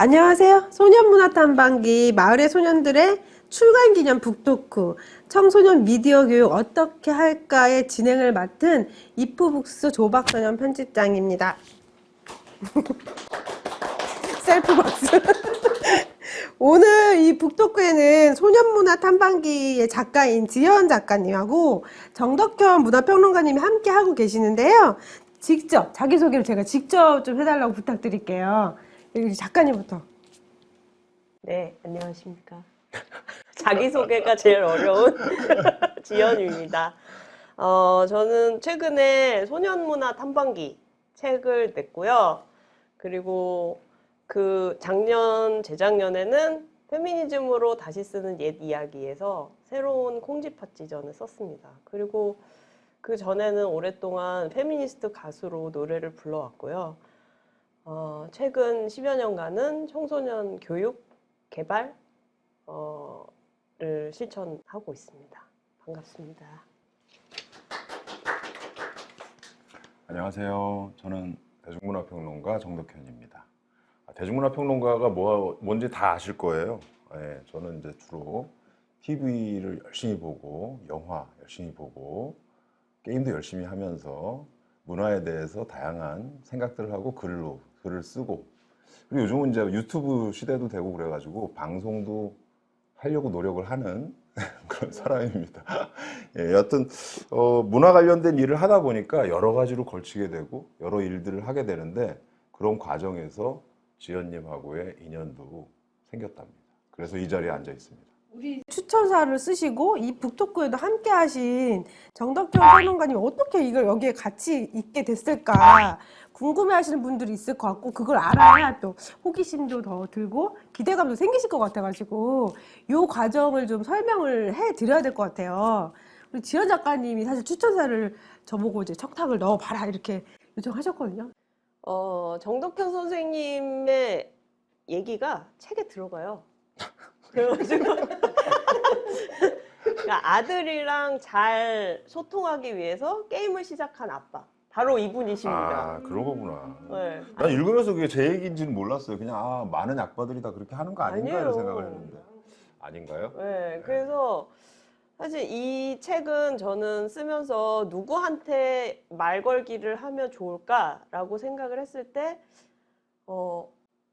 안녕하세요. 소년문화탐방기 마을의 소년들의 출간기념 북토크 청소년 미디어 교육 어떻게 할까의 진행을 맡은 이프북스 조박선영 편집장입니다. 셀프 박수. 오늘 이 북토크에는 소년문화탐방기의 작가인 지연 작가님하고 정덕현 문화평론가님이 함께 하고 계시는데요. 직접 자기소개를 제가 직접 좀 해달라고 부탁드릴게요. 여기 작가님부터. 네, 안녕하십니까. 자기소개가 제일 어려운 지연입니다. 저는 최근에 소년문화 탐방기 책을 냈고요. 그리고 그 재작년에는 페미니즘으로 다시 쓰는 옛 이야기에서 새로운 콩쥐팥지전을 썼습니다. 그리고 그 전에는 오랫동안 페미니스트 가수로 노래를 불러왔고요. 최근 10여 년간은 청소년 교육, 개발을 실천하고 있습니다. 반갑습니다. 안녕하세요. 저는 대중문화평론가 정덕현입니다. 대중문화평론가가 뭔지 다 아실 거예요. 네, 저는 이제 주로 TV를 열심히 보고, 영화 열심히 보고, 게임도 열심히 하면서 문화에 대해서 다양한 생각들을 하고 글을 쓰고, 그리고 요즘은 이제 유튜브 시대도 되고 그래가지고 방송도 하려고 노력을 하는 그런 사람입니다. 예, 여하튼 문화 관련된 일을 하다 보니까 여러 가지로 걸치게 되고 여러 일들을 하게 되는데 그런 과정에서 지연님하고의 인연도 생겼답니다. 그래서 이 자리에 앉아 있습니다. 우리 추천사를 쓰시고 이 북토크에도 함께 하신 정덕현 평론가님 어떻게 이걸 여기에 같이 있게 됐을까 궁금해 하시는 분들이 있을 것 같고 그걸 알아야 또 호기심도 더 들고 기대감도 생기실 것 같아가지고 이 과정을 좀 설명을 해 드려야 될 것 같아요. 우리 지연 작가님이 사실 추천사를 저보고 이제 청탁을 넣어봐라 이렇게 요청하셨거든요. 정덕현 선생님의 얘기가 책에 들어가요. 그래가지고 그러니까 아들이랑 잘 소통하기 위해서 게임을 시작한 아빠. 바로 이분이십니다. 아, 그런 거구나. 네. 난 읽으면서 그게 제 얘기인지는 몰랐어요. 그냥 많은 아빠들이 다 그렇게 하는 거 아닌가 아니에요. 이런 생각을 했는데. 아닌가요? 네, 그래서 사실 이 책은 저는 쓰면서 누구한테 말 걸기를 하면 좋을까라고 생각을 했을 때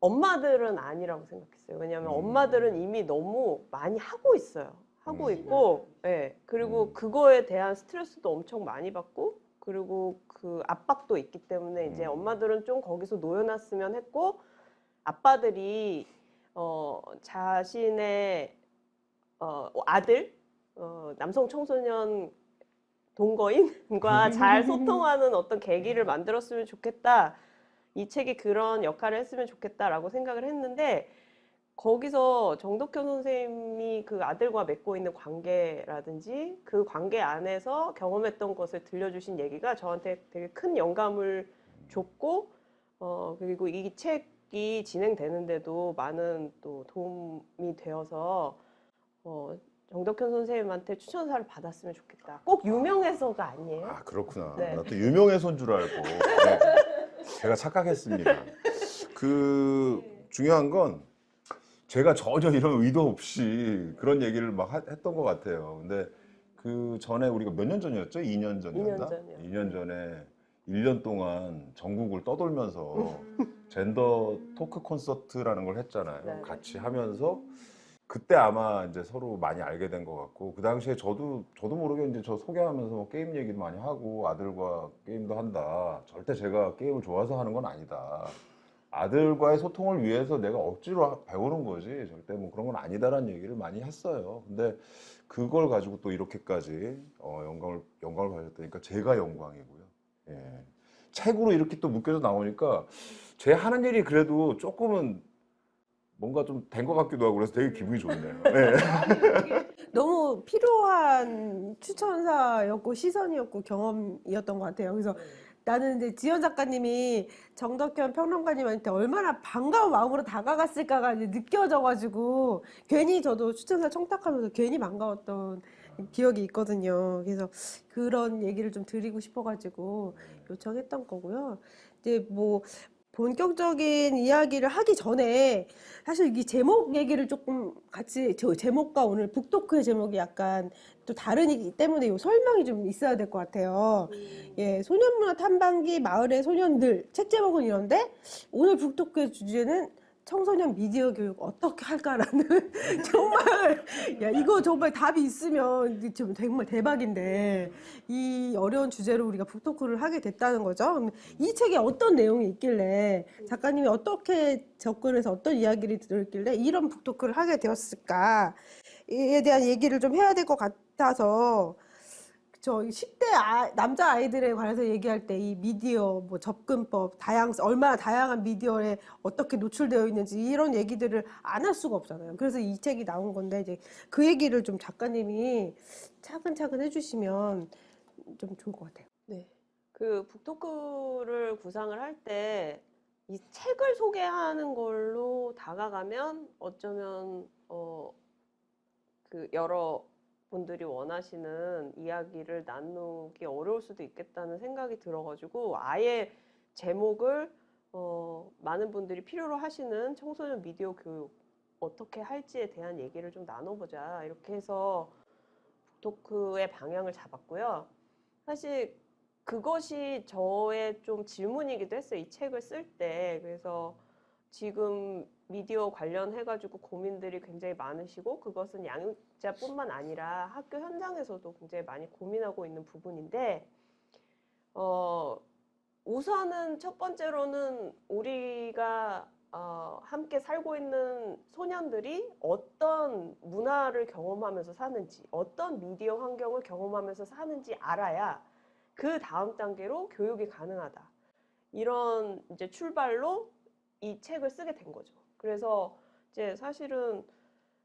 엄마들은 아니라고 생각했어요. 왜냐하면 엄마들은 이미 너무 많이 하고 있어요. 하고 있고, 네, 그리고 그거에 대한 스트레스도 엄청 많이 받고, 그리고 그 압박도 있기 때문에 이제 엄마들은 좀 거기서 놓여놨으면 했고, 아빠들이 자신의 아들, 남성 청소년 동거인과 잘 소통하는 어떤 계기를 만들었으면 좋겠다. 이 책이 그런 역할을 했으면 좋겠다라고 생각을 했는데 거기서 정덕현 선생님이 그 아들과 맺고 있는 관계라든지 그 관계 안에서 경험했던 것을 들려주신 얘기가 저한테 되게 큰 영감을 줬고 그리고 이 책이 진행되는데도 많은 또 도움이 되어서 정덕현 선생님한테 추천사를 받았으면 좋겠다. 꼭 유명해서가 아니에요. 아, 그렇구나. 네. 나 또 유명해서인 줄 알고. 네. 제가 착각했습니다. 중요한 건 제가 전혀 이런 의도 없이 그런 얘기를 막 했던 것 같아요. 근데 그 전에 우리가 몇 년 전이었죠? 2년 전이었나? 2년 전이요. 2년 전에 1년 동안 전국을 떠돌면서 젠더 토크 콘서트라는 걸 했잖아요. 네. 같이 하면서 그때 아마 이제 서로 많이 알게 된 것 같고 그 당시에 저도 모르게 이제 저 소개하면서 뭐 게임 얘기도 많이 하고 아들과 게임도 한다. 절대 제가 게임을 좋아서 하는 건 아니다. 아들과의 소통을 위해서 내가 억지로 배우는 거지 절대 뭐 그런 건 아니다라는 얘기를 많이 했어요. 근데 그걸 가지고 또 이렇게까지 영광을 받았다니까 제가 영광이고요. 예. 책으로 이렇게 또 묶여서 나오니까 제 하는 일이 그래도 조금은 뭔가 좀 된 것 같기도 하고 그래서 되게 기분이 좋네요. 네. 너무 필요한 추천사였고 시선이었고 경험이었던 것 같아요. 그래서 나는 이제 지연 작가님이 정덕현 평론가님한테 얼마나 반가운 마음으로 다가갔을까가 이제 느껴져가지고 괜히 저도 추천사 청탁하면서 괜히 반가웠던 기억이 있거든요. 그래서 그런 얘기를 좀 드리고 싶어가지고 요청했던 거고요. 이제 뭐 본격적인 이야기를 하기 전에 사실 이 제목 얘기를 조금 같이 저 제목과 오늘 북토크의 제목이 약간 또 다르기 때문에 요 설명이 좀 있어야 될 것 같아요. 예, 소년문화 탐방기 마을의 소년들 책 제목은 이런데 오늘 북토크의 주제는 청소년 미디어 교육 어떻게 할까라는 정말 야 이거 정말 답이 있으면 이게 정말 대박인데 이 어려운 주제로 우리가 북토크를 하게 됐다는 거죠. 그럼 이 책에 어떤 내용이 있길래 작가님이 어떻게 접근해서 어떤 이야기를 들었길래 이런 북토크를 하게 되었을까에 대한 얘기를 좀 해야 될 것 같아서 저 10대 남자 아이들에 관해서 얘기할 때 이 미디어 뭐 접근법, 얼마나 다양한 미디어에 어떻게 노출되어 있는지 이런 얘기들을 안 할 수가 없잖아요. 그래서 이 책이 나온 건데 이제 그 얘기를 좀 작가님이 차근차근 해주시면 좀 좋을 것 같아요. 네. 그 북토크를 구상을 할 때 이 책을 소개하는 걸로 다가가면 어쩌면 그 여러 분들이 원하시는 이야기를 나누기 어려울 수도 있겠다는 생각이 들어가지고 아예 제목을 많은 분들이 필요로 하시는 청소년 미디어 교육 어떻게 할지에 대한 얘기를 좀 나눠보자 이렇게 해서 북토크의 방향을 잡았고요. 사실 그것이 저의 좀 질문이기도 했어요. 이 책을 쓸 때. 그래서 지금 미디어 관련해가지고 고민들이 굉장히 많으시고 그것은 양육자뿐만 아니라 학교 현장에서도 굉장히 많이 고민하고 있는 부분인데 우선은 첫 번째로는 우리가 함께 살고 있는 소년들이 어떤 문화를 경험하면서 사는지 어떤 미디어 환경을 경험하면서 사는지 알아야 그 다음 단계로 교육이 가능하다. 이런 이제 출발로 이 책을 쓰게 된 거죠. 그래서 이제 사실은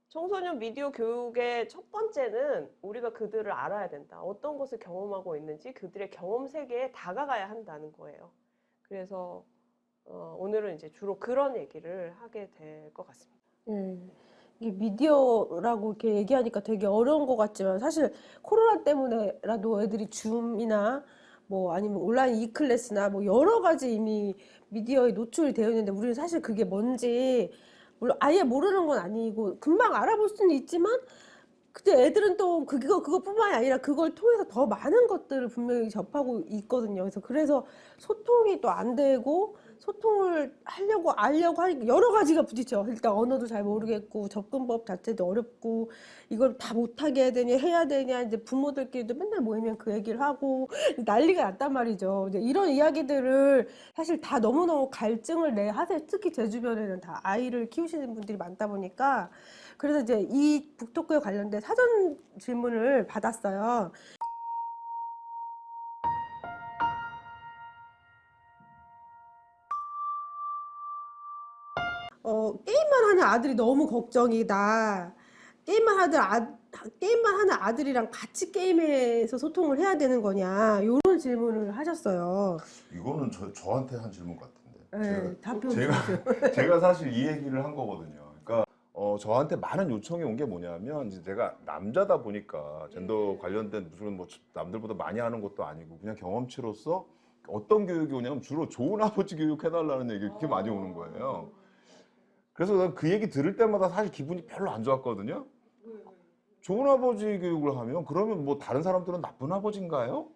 청소년 미디어 교육의 첫 번째는 우리가 그들을 알아야 된다. 어떤 것을 경험하고 있는지 그들의 경험 세계에 다가가야 한다는 거예요. 그래서 오늘은 이제 주로 그런 얘기를 하게 될 것 같습니다. 이게 미디어라고 이렇게 얘기하니까 되게 어려운 것 같지만 사실 코로나 때문에라도 애들이 줌이나 뭐 아니면 온라인 이클래스나 뭐 여러 가지 이미 미디어에 노출이 되어 있는데 우리는 사실 그게 뭔지 물론 아예 모르는 건 아니고 금방 알아볼 수는 있지만 근데 애들은 또 그것뿐만이 아니라 그걸 통해서 더 많은 것들을 분명히 접하고 있거든요. 그래서 소통이 또 안 되고 소통을 하려고 알려고 하니까 여러 가지가 부딪혀. 일단 언어도 잘 모르겠고 접근법 자체도 어렵고 이걸 다 못하게 해야 되냐 이제 부모들끼리도 맨날 모이면 그 얘기를 하고 난리가 났단 말이죠. 이제 이런 이야기들을 사실 다 너무너무 갈증을 하세요. 특히 제 주변에는 다 아이를 키우시는 분들이 많다 보니까 그래서 이제 이 북토크에 관련된 사전 질문을 받았어요. 게임만 하는 아들이 너무 걱정이다. 게임만 하는 아들이랑 같이 게임에서 소통을 해야 되는 거냐. 이런 질문을 하셨어요. 이거는 저한테 한 질문 같은데. 네, 답변 제가 사실 이 얘기를 한 거거든요. 그러니까 저한테 많은 요청이 온 게 뭐냐면 이제 제가 남자다 보니까 젠더 관련된 무슨 뭐 남들보다 많이 하는 것도 아니고 그냥 경험치로서 어떤 교육이 오냐면 주로 좋은 아버지 교육 해달라는 얘기 그렇게 많이 오는 거예요. 그래서 난 그 얘기 들을 때마다 사실 기분이 별로 안 좋았거든요. 좋은 아버지 교육을 하면 그러면 뭐 다른 사람들은 나쁜 아버지인가요?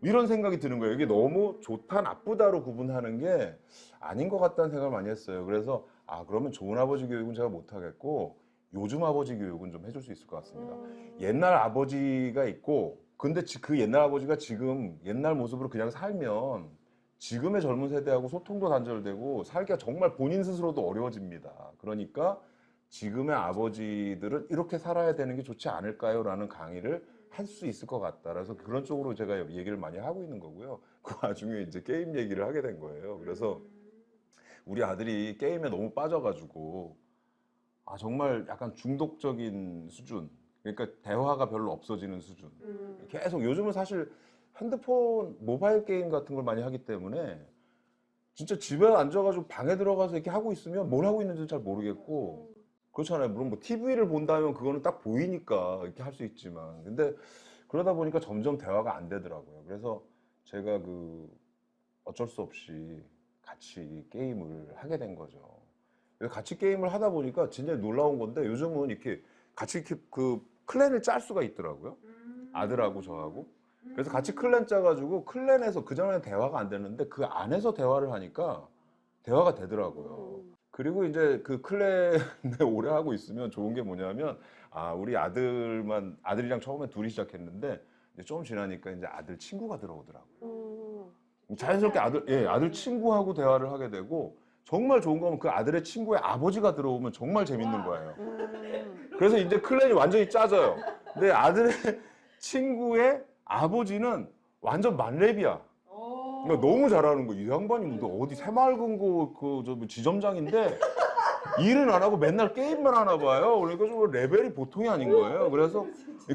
이런 생각이 드는 거예요. 이게 너무 좋다 나쁘다로 구분하는 게 아닌 것 같다는 생각을 많이 했어요. 그래서 그러면 좋은 아버지 교육은 제가 못하겠고 요즘 아버지 교육은 좀 해줄 수 있을 것 같습니다. 옛날 아버지가 있고 근데 그 옛날 아버지가 지금 옛날 모습으로 그냥 살면 지금의 젊은 세대하고 소통도 단절되고 살기가 정말 본인 스스로도 어려워집니다. 그러니까 지금의 아버지들은 이렇게 살아야 되는 게 좋지 않을까요? 라는 강의를 할 수 있을 것 같다. 그래서 그런 쪽으로 제가 얘기를 많이 하고 있는 거고요. 그 와중에 이제 게임 얘기를 하게 된 거예요. 그래서 우리 아들이 게임에 너무 빠져가지고 정말 약간 중독적인 수준. 그러니까 대화가 별로 없어지는 수준. 계속 요즘은 사실 핸드폰 모바일 게임 같은 걸 많이 하기 때문에 진짜 집에 앉아가지고 방에 들어가서 이렇게 하고 있으면 뭘 하고 있는지 잘 모르겠고 그렇잖아요. 물론 뭐 TV를 본다면 그거는 딱 보이니까 이렇게 할 수 있지만 근데 그러다 보니까 점점 대화가 안 되더라고요. 그래서 제가 어쩔 수 없이 같이 게임을 하게 된 거죠. 그래서 같이 게임을 하다 보니까 진짜 놀라운 건데 요즘은 이렇게 같이 이렇게 그 클랜을 짤 수가 있더라고요. 아들하고 저하고. 그래서 같이 클랜 짜가지고 클랜에서 그전에는 대화가 안 되는데 그 안에서 대화를 하니까 대화가 되더라고요. 그리고 이제 그 클랜에 오래 하고 있으면 좋은 게 뭐냐면 우리 아들이랑 처음에 둘이 시작했는데 이제 좀 지나니까 이제 아들 친구가 들어오더라고요. 자연스럽게 아들 친구하고 대화를 하게 되고 정말 좋은 거면 그 아들의 친구의 아버지가 들어오면 정말 재밌는 거예요. 그래서 이제 클랜이 완전히 짜져요. 근데 아들의 친구의 아버지는 완전 만렙이야. 그러니까 너무 잘하는 거. 이 양반이 뭐 어디 새마을금 저 지점장인데 일은 안 하고 맨날 게임만 하나 봐요. 그러니까 좀 레벨이 보통이 아닌 거예요. 그래서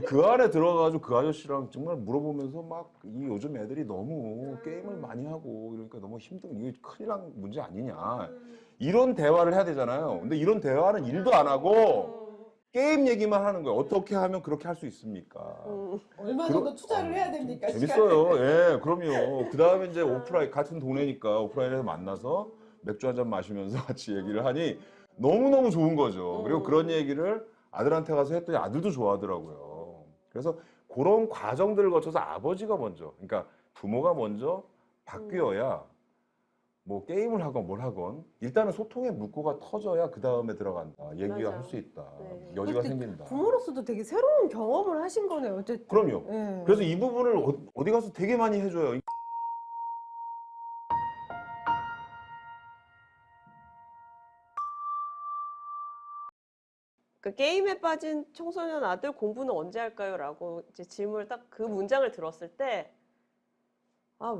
그 안에 들어가가지고 그 아저씨랑 정말 물어보면서 막 이 요즘 애들이 너무 게임을 많이 하고 이러니까 너무 이게 큰일 난 문제 아니냐. 이런 대화를 해야 되잖아요. 근데 이런 대화는 일도 안 하고 게임 얘기만 하는 거예요. 어떻게 하면 그렇게 할 수 있습니까? 얼마 정도 투자를 해야 됩니까? 재밌어요. 예, 그럼요. 그 다음에 이제 오프라인, 같은 동네니까 오프라인에서 만나서 맥주 한잔 마시면서 같이 얘기를 하니 너무너무 좋은 거죠. 그리고 그런 얘기를 아들한테 가서 했더니 아들도 좋아하더라고요. 그래서 그런 과정들을 거쳐서 아버지가 먼저, 그러니까 부모가 먼저 바뀌어야 뭐 게임을 하건 뭘 하건 일단은 소통의 물꼬가 터져야 그 다음에 들어간다. 얘기가 맞아. 할 수 있다. 네. 여지가 근데 생긴다. 부모로서도 되게 새로운 경험을 하신 거네요. 어쨌든. 그럼요. 예. 그래서 이 부분을 어디 가서 되게 많이 해줘요. 그 게임에 빠진 청소년 아들 공부는 언제 할까요? 라고 이제 질문을 딱 그 문장을 들었을 때,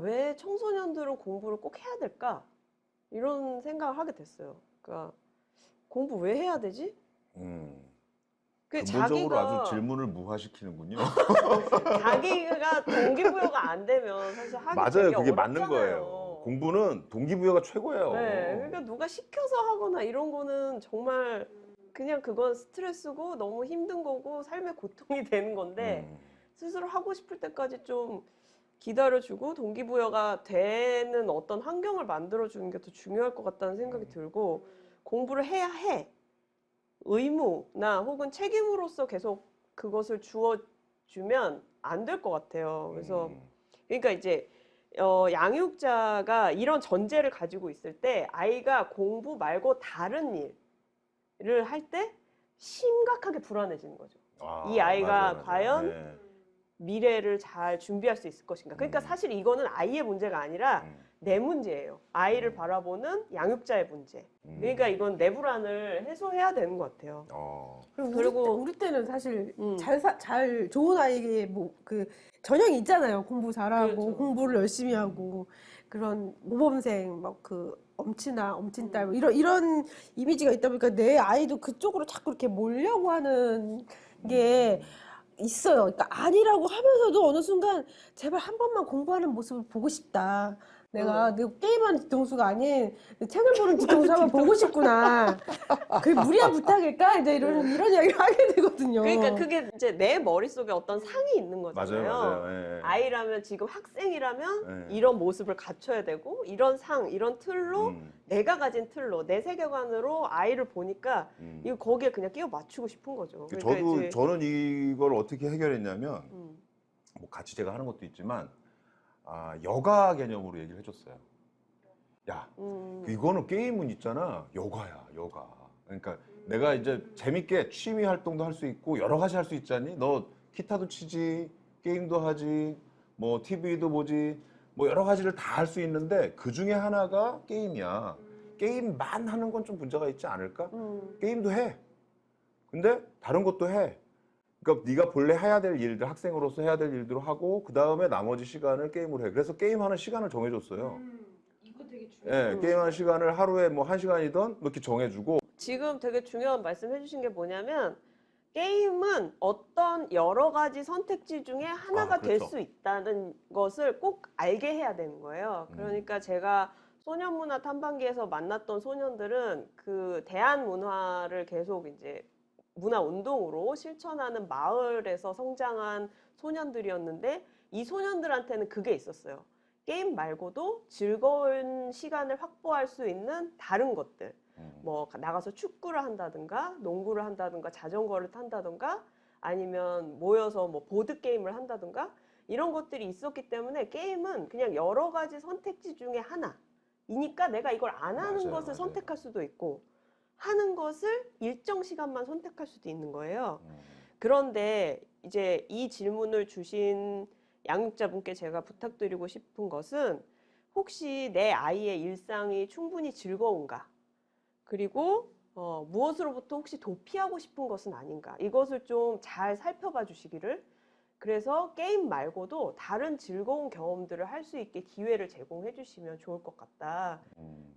왜 청소년들은 공부를 꼭 해야 될까? 이런 생각을 하게 됐어요. 그러니까 공부 왜 해야 되지? 그 근본적으로 아주 질문을 무화시키는군요. 자기가 동기부여가 안 되면 사실 하기 맞아요. 되게 그게 어렵잖아요. 맞는 거예요. 공부는 동기부여가 최고예요. 네, 그러니까 누가 시켜서 하거나 이런 거는 정말 그냥 그건 스트레스고 너무 힘든 거고 삶의 고통이 되는 건데 스스로 하고 싶을 때까지 좀 기다려주고 동기부여가 되는 어떤 환경을 만들어주는 게 더 중요할 것 같다는 생각이 들고 공부를 해야 해. 의무나 혹은 책임으로서 계속 그것을 주어주면 안 될 것 같아요. 그래서 그러니까 이제 양육자가 이런 전제를 가지고 있을 때 아이가 공부 말고 다른 일을 할 때 심각하게 불안해지는 거죠. 이 아이가 과연 네. 미래를 잘 준비할 수 있을 것인가. 그러니까 사실 이거는 아이의 문제가 아니라 내 문제예요. 아이를 바라보는 양육자의 문제. 그러니까 이건 내 불안을 해소해야 되는 것 같아요. 그리고 우리 때는 사실 잘 좋은 아이에게 뭐 그 전형이 있잖아요. 공부 잘하고 그렇죠. 공부를 열심히 하고 그런 모범생 막 그 엄친아 엄친딸 뭐 이런 이미지가 있다 보니까 내 아이도 그쪽으로 자꾸 이렇게 몰려고 하는 게 있어요. 그러니까 아니라고 하면서도 어느 순간 제발 한 번만 공부하는 모습을 보고 싶다. 내가 게임하는 뒤통수가 아닌 책을 보는 뒤통수 한번 보고 싶구나. 그게 무리한 부탁일까? 이제 이런 이야기를 하게 되거든요. 그러니까 그게 이제 내 머릿속에 어떤 상이 있는 거잖아요. 맞아요. 예. 아이라면 지금 학생이라면 네. 이런 모습을 갖춰야 되고 이런 상, 이런 틀로 내가 가진 틀로 내 세계관으로 아이를 보니까 이거 거기에 그냥 끼워 맞추고 싶은 거죠. 그러니까 저는 이걸 어떻게 해결했냐면 뭐 같이 제가 하는 것도 있지만 여가 개념으로 얘기를 해줬어요. 야, 이거는 게임은 있잖아. 여가야, 여가. 그러니까 내가 이제 재밌게 취미 활동도 할 수 있고 여러 가지 할 수 있잖니. 너 기타도 치지, 게임도 하지, 뭐 TV도 보지, 뭐 여러 가지를 다 할 수 있는데 그 중에 하나가 게임이야. 게임만 하는 건 좀 문제가 있지 않을까? 게임도 해. 근데 다른 것도 해. 그러니까 네가 본래 해야 될 일들, 학생으로서 해야 될 일들을 하고 그 다음에 나머지 시간을 게임으로 해. 그래서 게임하는 시간을 정해줬어요. 이거 되게 중요해요. 예, 게임하는 시간을 하루에 뭐 1시간이든 뭐 이렇게 정해주고. 지금 되게 중요한 말씀 해주신 게 뭐냐면 게임은 어떤 여러 가지 선택지 중에 하나가 될 그렇죠. 수 있다는 것을 꼭 알게 해야 되는 거예요. 그러니까 제가 소년문화 탐방기에서 만났던 소년들은 그 대한 문화를 계속 이제 문화 운동으로 실천하는 마을에서 성장한 소년들이었는데 이 소년들한테는 그게 있었어요. 게임 말고도 즐거운 시간을 확보할 수 있는 다른 것들. 뭐 나가서 축구를 한다든가 농구를 한다든가 자전거를 탄다든가 아니면 모여서 뭐 보드 게임을 한다든가 이런 것들이 있었기 때문에 게임은 그냥 여러 가지 선택지 중에 하나이니까 내가 이걸 안 하는 맞아요, 것을 맞아요. 선택할 수도 있고 하는 것을 일정 시간만 선택할 수도 있는 거예요. 그런데 이제 이 질문을 주신 양육자분께 제가 부탁드리고 싶은 것은 혹시 내 아이의 일상이 충분히 즐거운가? 그리고 무엇으로부터 혹시 도피하고 싶은 것은 아닌가? 이것을 좀 잘 살펴봐 주시기를. 그래서 게임 말고도 다른 즐거운 경험들을 할 수 있게 기회를 제공해 주시면 좋을 것 같다.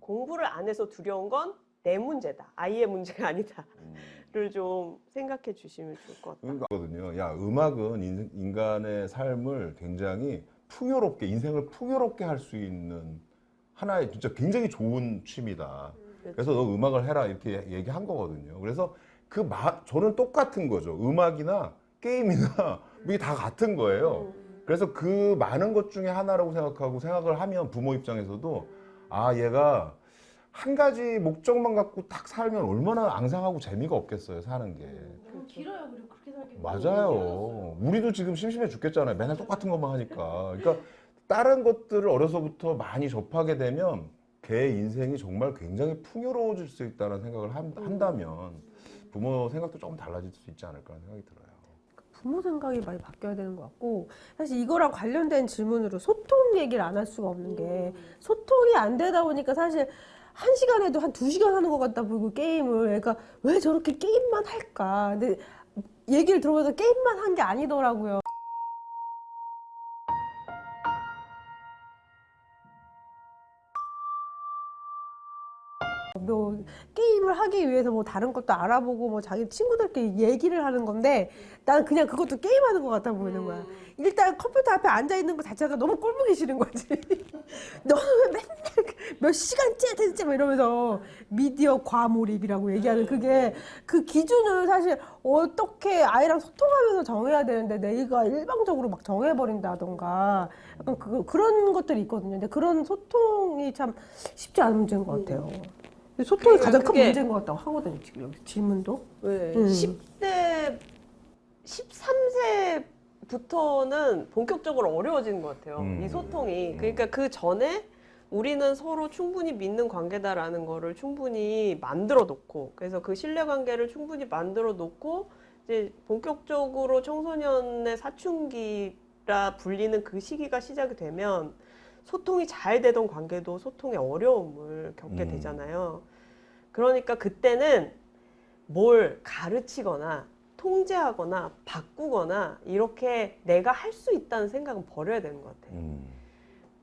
공부를 안 해서 두려운 건 내 문제다. 아이의 문제가 아니다.를 좀 생각해 주시면 좋을 것 같다. 거든요. 야, 음악은 인간의 삶을 굉장히 풍요롭게, 인생을 풍요롭게 할 수 있는 하나의 진짜 굉장히 좋은 취미다. 그래서 너 음악을 해라 이렇게 얘기한 거거든요. 그래서 저는 똑같은 거죠. 음악이나 게임이나 이게 다 같은 거예요. 그래서 그 많은 것 중에 하나라고 생각하고 생각을 하면 부모 입장에서도 아, 얘가 한 가지 목적만 갖고 딱 살면 얼마나 앙상하고 재미가 없겠어요, 사는 게. 너무 길어요. 그리고 그렇게 살기 맞아요. 우리도 지금 심심해 죽겠잖아요. 맨날 똑같은 것만 하니까. 그러니까 다른 것들을 어려서부터 많이 접하게 되면 걔 인생이 정말 굉장히 풍요로워질 수 있다는 생각을 한다면 부모 생각도 조금 달라질 수 있지 않을까 하는 생각이 들어요. 부모 생각이 많이 바뀌어야 되는 것 같고 사실 이거랑 관련된 질문으로 소통 얘기를 안 할 수가 없는 게 소통이 안 되다 보니까 사실 한 시간에도 한 2시간 하는 것 같다 보이고 게임을 그러니까 왜 저렇게 게임만 할까 근데 얘기를 들어보니까 게임만 한 게 아니더라고요. 뭐 게임을 하기 위해서 뭐 다른 것도 알아보고 뭐 자기 친구들끼리 얘기를 하는 건데 나는 그냥 그것도 게임하는 것 같아 보이는 거야. 일단 컴퓨터 앞에 앉아 있는 것 자체가 너무 꼴보기 싫은 거지. 너는 왜 맨날 몇 시간째 대체 뭐 이러면서 미디어 과몰입이라고 얘기하는 그게 그 기준을 사실 어떻게 아이랑 소통하면서 정해야 되는데 내가 일방적으로 막 정해버린다던가 약간 그런 것들이 있거든요. 근데 그런 소통이 참 쉽지 않은 문제인 것 같아요. 소통이 그러니까 가장 큰 그게- 문제인 것 같다고 하거든요. 지금 여기 질문도. 왜 10대, 13세부터는 본격적으로 어려워지는 것 같아요. 이 소통이. 그러니까 그 전에 우리는 서로 충분히 믿는 관계다라는 거를 충분히 만들어 놓고, 그래서 그 신뢰 관계를 충분히 만들어 놓고, 이제 본격적으로 청소년의 사춘기라 불리는 그 시기가 시작이 되면 소통이 잘 되던 관계도 소통의 어려움을 겪게 되잖아요. 그러니까 그때는 뭘 가르치거나 통제하거나 바꾸거나 이렇게 내가 할 수 있다는 생각은 버려야 되는 것 같아요.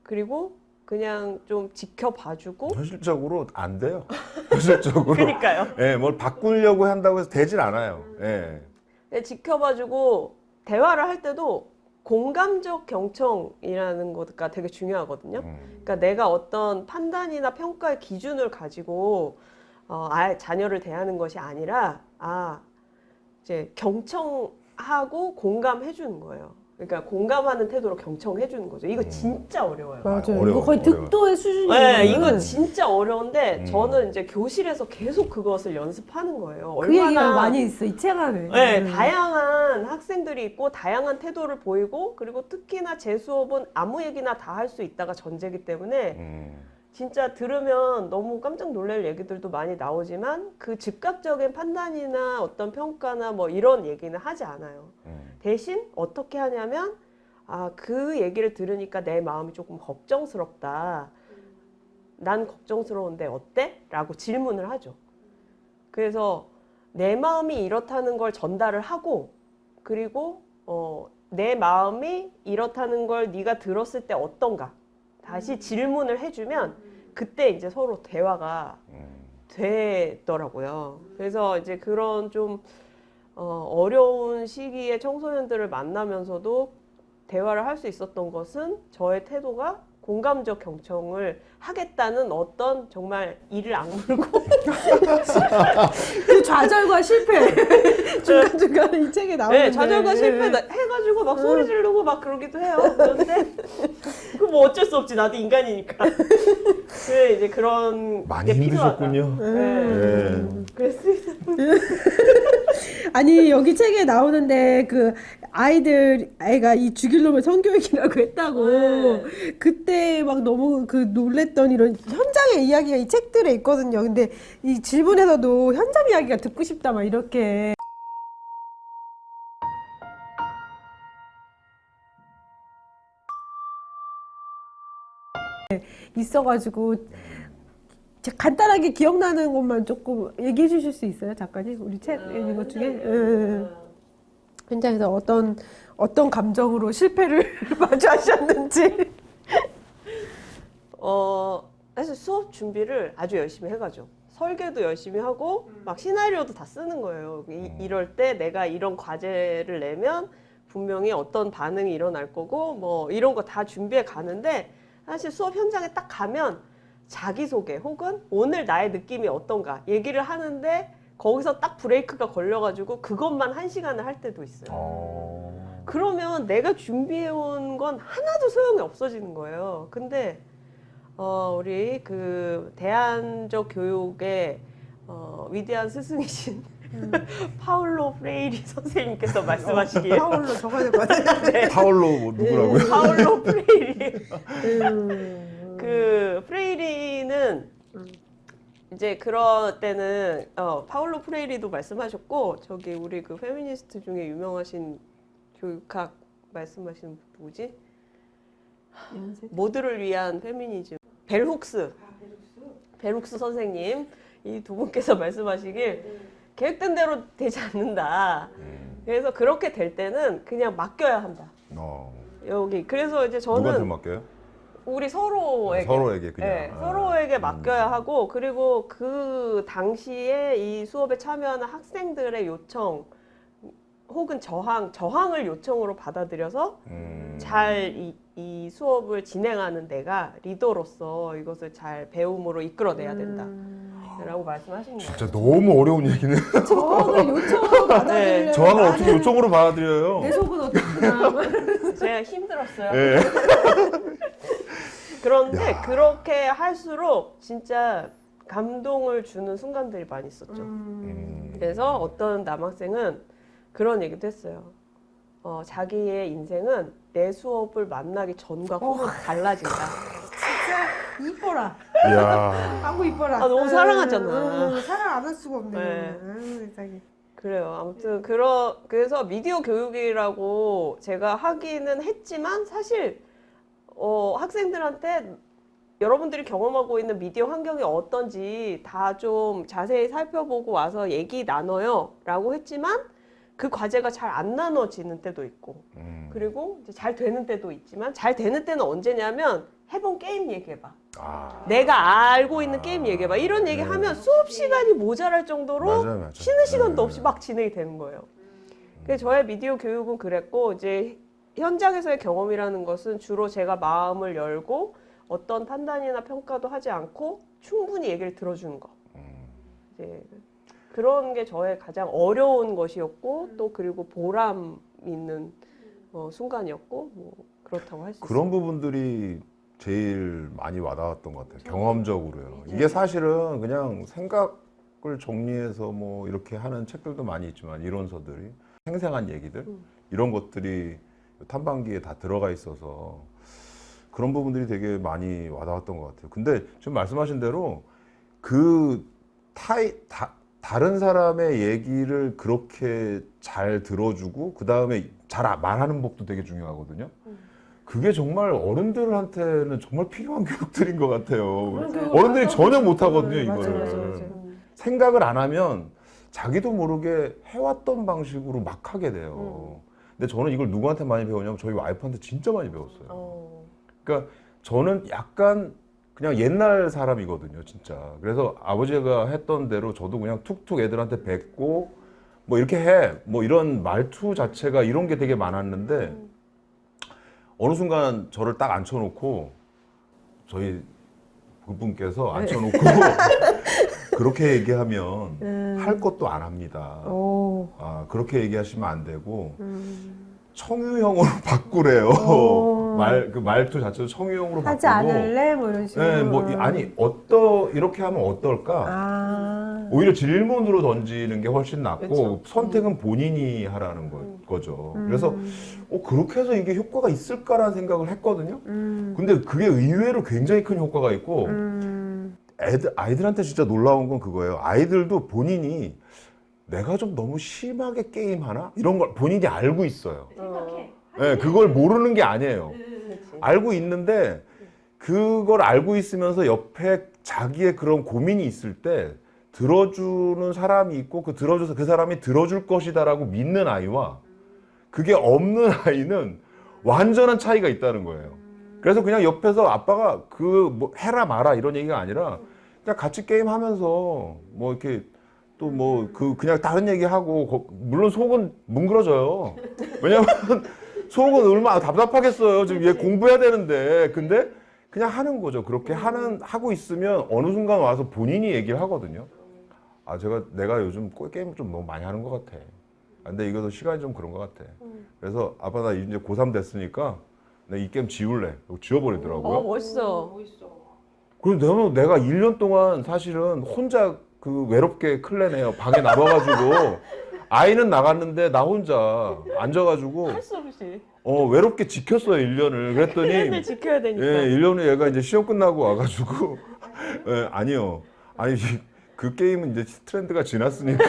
그리고 그냥 좀 지켜봐주고. 현실적으로 안 돼요. 현실적으로. 그러니까요. 예, 뭘 바꾸려고 한다고 해서 되질 않아요. 예. 그냥 지켜봐주고 대화를 할 때도 공감적 경청이라는 거가 되게 중요하거든요. 그러니까 내가 어떤 판단이나 평가의 기준을 가지고 자녀를 대하는 것이 아니라 이제 경청하고 공감해 주는 거예요. 그러니까 공감하는 태도로 경청해 주는 거죠. 이거 진짜 어려워요. 맞아요. 어려워, 이거 거의 어려워. 득도의 수준이에요. 네, 이거 진짜 어려운데 음. 저는 이제 교실에서 계속 그것을 연습하는 거예요. 그 얘기가 많이 있어 이 책 안에. 네, 다양한 학생들이 있고 다양한 태도를 보이고 그리고 특히나 제 수업은 아무 얘기나 다 할 수 있다가 전제이기 때문에 진짜 들으면 너무 깜짝 놀랄 얘기들도 많이 나오지만 그 즉각적인 판단이나 어떤 평가나 뭐 이런 얘기는 하지 않아요. 대신 어떻게 하냐면 그 얘기를 들으니까 내 마음이 조금 걱정스럽다. 난 걱정스러운데 어때? 라고 질문을 하죠. 그래서 내 마음이 이렇다는 걸 전달을 하고 그리고 내 마음이 이렇다는 걸 네가 들었을 때 어떤가? 다시 질문을 해주면 그때 이제 서로 대화가 되더라고요. 그래서 이제 그런 좀 어려운 시기에 청소년들을 만나면서도 대화를 할 수 있었던 것은 저의 태도가 공감적 경청을 하겠다는 어떤 정말 이를 악물고 그 좌절과 실패 중간중간 이 책에 나오는데 네, 좌절과 실패 해가지고 막 소리 지르고 막 그러기도 해요. 그런데 그 뭐 어쩔 수 없지. 나도 인간이니까. 그 이제 그런 많이 게 필요하다. 힘드셨군요. 네. 그랬습니다. 아니 여기 책에 나오는데 그 애가 이 죽일 놈의 성교육이라고 했다고 네. 그때 막 너무 그 놀랬던 이런 현장의 이야기가 이 책들에 있거든요. 근데 이 질문에서도 현장 이야기가 듣고 싶다 막 이렇게 있어가지고 간단하게 기억나는 것만 조금 얘기해 주실 수 있어요, 작가님? 우리 책에 있는 것 중에? 현장에서 어떤 감정으로 실패를 마주하셨는지. 사실 수업 준비를 아주 열심히 해가죠. 설계도 열심히 하고 막 시나리오도 다 쓰는 거예요. 이럴 때 내가 이런 과제를 내면 분명히 어떤 반응이 일어날 거고 뭐 이런 거 다 준비해 가는데 사실 수업 현장에 딱 가면 자기소개 혹은 오늘 나의 느낌이 어떤가 얘기를 하는데 거기서 딱 브레이크가 걸려가지고 그것만 1시간을 할 때도 있어요. 그러면 내가 준비해온 건 하나도 소용이 없어지는 거예요. 근데 우리 그 대안적 교육의 위대한 스승이신 파울로 프레이리 선생님께서 말씀하시기에 파울로 적어야 될 것 같아요. 네. 파울로 뭐 누구라고요? 파울로 프레이리 그 프레이리는 이제 그럴 때는 파울로 프레이리도 말씀하셨고 저기 우리 그 페미니스트 중에 유명하신 교육학 말씀하신 누구지? 모두를 위한 페미니즘 벨훅스 선생님 이 두 분께서 말씀하시길 계획된 대로 되지 않는다. 그래서 그렇게 될 때는 그냥 맡겨야 한다. 여기 그래서 이제 누구한테 저는 맡겨요? 우리 서로에게 서로에게 그냥. 네, 서로에게 맡겨야 하고 그리고 그 당시에 이 수업에 참여하는 학생들의 요청 혹은 저항을 요청으로 받아들여서 잘 이 수업을 진행하는 내가 리더로서 이것을 잘 배움으로 이끌어내야 된다. 라고 말씀하신 거예요. 진짜 너무 어려운 얘기네. 저항을 요청으로 받아들이려면 저항을 나는 어떻게 요청으로 받아들여요? 내 속은 어떻구나. 제가 힘들었어요. 예. 그런데 야. 그렇게 할수록 진짜 감동을 주는 순간들이 많이 있었죠. 그래서 어떤 남학생은 그런 얘기도 했어요. 자기의 인생은 내 수업을 만나기 전과 후는 달라진다. 진짜 이뻐라. 이야. 하고 이뻐라. 너무 사랑하잖아. 사랑 안 할 수가 없네. 네. 세상에. 그래요. 아무튼 그래서 미디어 교육이라고 제가 하기는 했지만 사실 학생들한테 여러분들이 경험하고 있는 미디어 환경이 어떤지 다 좀 자세히 살펴보고 와서 얘기 나눠요 라고 했지만 그 과제가 잘 안 나눠지는 때도 있고 그리고 이제 잘 되는 때도 있지만 잘 되는 때는 언제냐면 해본 게임 얘기해봐. 내가 알고 있는 게임 얘기해봐. 이런 얘기 하면 수업 시간이 모자랄 정도로 맞아요. 쉬는 시간도 없이 막 진행이 되는 거예요. 그래서 저의 미디어 교육은 그랬고 이제 현장에서의 경험이라는 것은 주로 제가 마음을 열고 어떤 판단이나 평가도 하지 않고 충분히 얘기를 들어주는 거. 이제 그런 게 저의 가장 어려운 것이었고 또 그리고 보람 있는 순간이었고 뭐 그렇다고 할 수 있어요. 그런 부분들이 제일 많이 와닿았던 것 같아요. 경험적으로요. 이게 사실은 그냥 생각을 정리해서 뭐 이렇게 하는 책들도 많이 있지만 이론서들이 생생한 얘기들 이런 것들이 탐방기에 다 들어가 있어서 그런 부분들이 되게 많이 와닿았던 것 같아요. 근데 지금 말씀하신 대로 다른 사람의 얘기를 그렇게 잘 들어주고 그 다음에 잘 말하는 법도 되게 중요하거든요. 그게 정말 어른들한테는 정말 필요한 교육들인 것 같아요. 어른들이 전혀 못하거든요, 이거를. 맞아. 생각을 안 하면 자기도 모르게 해왔던 방식으로 막 하게 돼요. 근데 저는 이걸 누구한테 많이 배우냐면 저희 와이프한테 진짜 많이 배웠어요. 그러니까 저는 약간 그냥 옛날 사람이거든요, 진짜. 그래서 아버지가 했던 대로 저도 그냥 툭툭 애들한테 뱉고 뭐 이렇게 해. 뭐 이런 말투 자체가 이런 게 되게 많았는데 어느 순간 저를 딱 앉혀놓고 저희 그분께서 앉혀놓고 그렇게 얘기하면 할 것도 안 합니다. 오. 아, 그렇게 얘기하시면 안 되고 청유형으로 바꾸래요. 오. 그 말투 자체도 청유형으로 하지 바꾸고. 않을래? 뭐 이런 식으로. 네, 뭐 아니 이렇게 하면 어떨까? 아. 오히려 질문으로 던지는 게 훨씬 낫고 그쵸. 선택은 본인이 하라는 거죠. 그래서 그렇게 해서 이게 효과가 있을까라는 생각을 했거든요. 근데 그게 의외로 굉장히 큰 효과가 있고 아이들한테 진짜 놀라운 건 그거예요. 아이들도 본인이 내가 좀 너무 심하게 게임하나? 이런 걸 본인이 알고 있어요. 네, 그걸 모르는 게 아니에요. 알고 있는데 그걸 알고 있으면서 옆에 자기의 그런 고민이 있을 때 들어주는 사람이 있고 들어줘서 그 사람이 들어줄 것이다라고 믿는 아이와 그게 없는 아이는 완전한 차이가 있다는 거예요. 그래서 그냥 옆에서 아빠가 뭐 해라 마라 이런 얘기가 아니라 그냥 같이 게임하면서 뭐 이렇게 또 뭐 그냥 다른 얘기하고 물론 속은 뭉그러져요. 왜냐면 속은 얼마나 답답하겠어요. 지금 얘 공부해야 되는데 근데 그냥 하는 거죠. 그렇게 하고 있으면 어느 순간 와서 본인이 얘기를 하거든요. 아, 내가 요즘 게임을 좀 너무 많이 하는 것 같아. 근데 이것도 시간이 좀 그런 것 같아. 그래서 아빠 나 이제 고3 됐으니까 나 이 게임 지울래. 지워버리더라고요. 멋있어. 그래서 내가 1년 동안 사실은 혼자 외롭게 클랜에 방에 남아가지고 아이는 나갔는데 나 혼자 앉아가지고 할 수 없이. 외롭게 지켰어요, 1년을. 그랬더니 클랜을 지켜야 되니까. 예, 1년에 얘가 이제 시험 끝나고 와가지고 예, 아니요. 아니 그 게임은 이제 트렌드가 지났으니까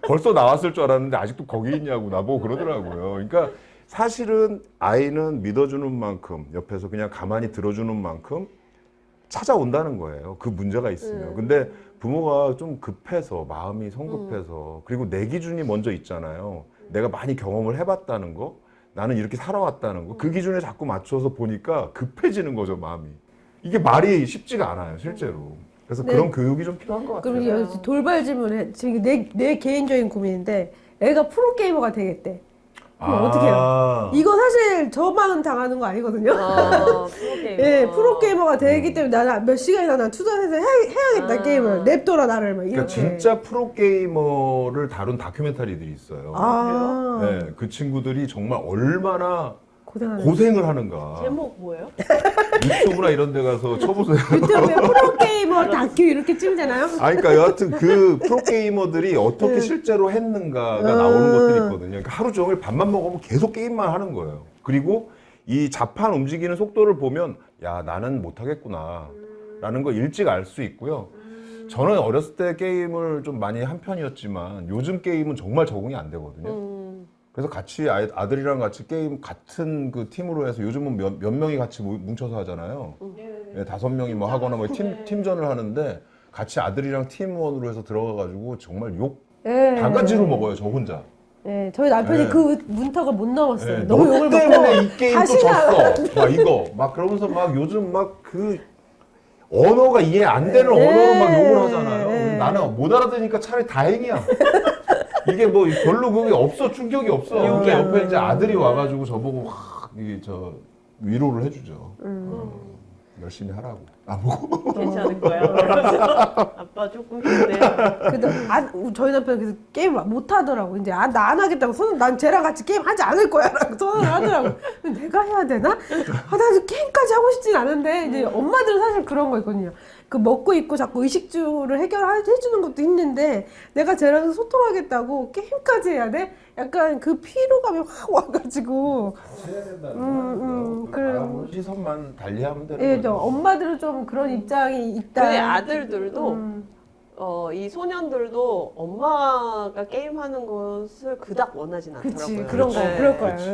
벌써 나왔을 줄 알았는데 아직도 거기 있냐고 나보고 그러더라고요. 그러니까 사실은 아이는 믿어주는 만큼 옆에서 그냥 가만히 들어주는 만큼 찾아온다는 거예요. 그 문제가 있으면. 근데 부모가 좀 급해서 마음이 성급해서 그리고 내 기준이 먼저 있잖아요. 내가 많이 경험을 해봤다는 거, 나는 이렇게 살아왔다는 거, 그 기준에 자꾸 맞춰서 보니까 급해지는 거죠, 마음이. 이게 말이 쉽지가 않아요, 실제로. 그래서 네. 그런 교육이 좀 필요한 것 같아요. 그럼 여기서 돌발 질문해. 지금 내 개인적인 고민인데 애가 프로게이머가 되겠대. 그럼 어떻게 해요? 이거 사실 저만 당하는 거 아니거든요. 프로게이머. 예, 프로게이머가 되기 때문에 나는 몇 시간이나 난 투자해서 해야겠다, 게임을. 냅둬라, 나를. 막 그러니까 이렇게. 진짜 프로게이머를 다룬 다큐멘터리들이 있어요. 아, 네, 그 친구들이 정말 얼마나 고생하네. 고생을 하는가. 제목 뭐예요? 유튜브나 이런 데 가서 쳐보세요. 유튜브에 프로게이머 다큐 이렇게 찍잖아요. 그러니까 여하튼 그 프로게이머들이 어떻게 실제로 했는가가 나오는 것들이 있거든요. 그러니까 하루 종일 밥만 먹으면 계속 게임만 하는 거예요. 그리고 이 자판 움직이는 속도를 보면 야, 나는 못하겠구나 라는 걸 일찍 알 수 있고요. 저는 어렸을 때 게임을 좀 많이 한 편이었지만 요즘 게임은 정말 적응이 안 되거든요. 그래서 같이 아들이랑 같이 게임 같은 그 팀으로 해서 요즘은 몇 명이 같이 뭉쳐서 하잖아요. 네, 5명이 뭐 하거나 뭐 팀전을 하는데 같이 아들이랑 팀원으로 해서 들어가가지고 정말 욕 예. 바가지로 먹어요, 저 혼자. 예, 저희 남편이 네. 그 문턱을 못 넘었어요. 네, 너무 너 욕을 때문에 먹고 이 게임 또 다시 졌어. 막 이거 막 그러면서 막 요즘 막 그 언어가 이해 안 되는 언어로 막 욕을 하잖아요. 근데 나는 못 알아듣으니까 차라리 다행이야. 이게 뭐 별로 그게 없어, 충격이 없어. 근데 옆에 이제 아들이 와가지고 저보고 이게 위로를 해주죠. 열심히 하라고. 나보고. 괜찮을 거야. 아빠 조금 힘내. 근데 저희 남편은 그래서 게임 못 하더라고. 이제 나 안 하겠다고 난 쟤랑 같이 게임 하지 않을 거야라고 선언을 하더라고. 근데 내가 해야 되나? 나 지금 게임까지 하고 싶진 않은데 이제 엄마들은 사실 그런 거 있거든요. 그 먹고 있고 자꾸 의식주를 해주는 것도 힘든데 내가 쟤랑 소통하겠다고 게임까지 해야 돼? 약간 그 피로감이 확 와가지고. 해야 된다는 거죠. 그래. 시선만 달리하면 되는 예, 거죠. 엄마들은 좀 그런 입장이 있다. 근데 아들들도 이 소년들도 엄마가 게임하는 것을 그닥 원하진 않더라고요. 그치, 그런 거, 네. 그럴 거야. 그치.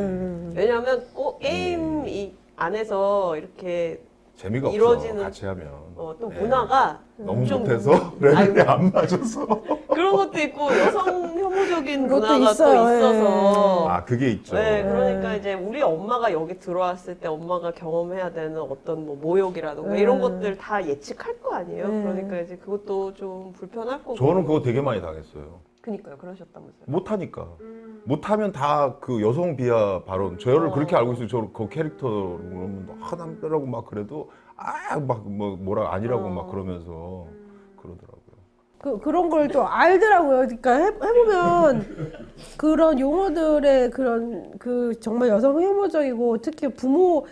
왜냐하면 꼭 게임 이 안에서 이렇게 재미가 없어, 이루어지는 같이 하면. 또 네. 문화가 너무 좀 못해서 레벨이 안 맞아서. 그런 것도 있고 여성 혐오적인 그것도 문화가 있어요. 또 있어서 아, 그게 있죠. 네, 그러니까 이제 우리 엄마가 여기 들어왔을 때 엄마가 경험해야 되는 어떤 뭐 모욕이라든가 이런 것들 다 예측할 거 아니에요. 그러니까 이제 그것도 좀 불편할 거고. 저는 그거 되게 많이 당했어요. 그니까요, 그러셨다면서요. 못하니까. 못하면 다 그 여성 비하 발언. 저를 그렇게 알고 있어요. 저 그 캐릭터로 그러면 남자라고 막 그래도 막 뭐라 아니라고 막 어. 그러면서 그러더라고요. 그런 걸 또 알더라고요. 그러니까 해보면 그런 용어들의 그 정말 여성 혐오적이고 특히 부모,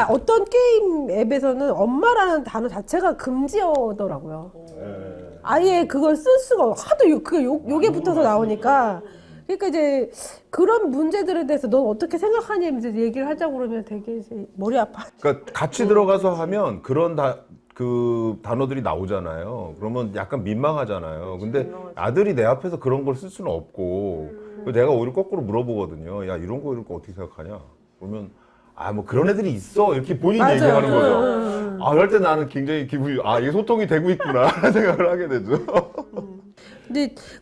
어떤 게임 앱에서는 엄마라는 단어 자체가 금지어더라고요. 네. 아예 그걸 쓸 수가 하도 그게 욕에 붙어서 나오니까. 그러니까 이제 그런 문제들에 대해서 넌 어떻게 생각하니? 이제 얘기를 하자고 그러면 되게 이제 머리 아파. 그러니까 같이 들어가서 하면 그런 그 단어들이 나오잖아요. 그러면 약간 민망하잖아요. 근데 민망하죠. 아들이 내 앞에서 그런 걸 쓸 수는 없고 그래서 내가 오히려 거꾸로 물어보거든요. 야, 이런 거 어떻게 생각하냐? 그러면 뭐 그런 애들이 있어 이렇게 본인이 맞아요. 얘기하는 거죠. 그럴 때 나는 굉장히 기분이 이게 소통이 되고 있구나 라는 생각을 하게 되죠.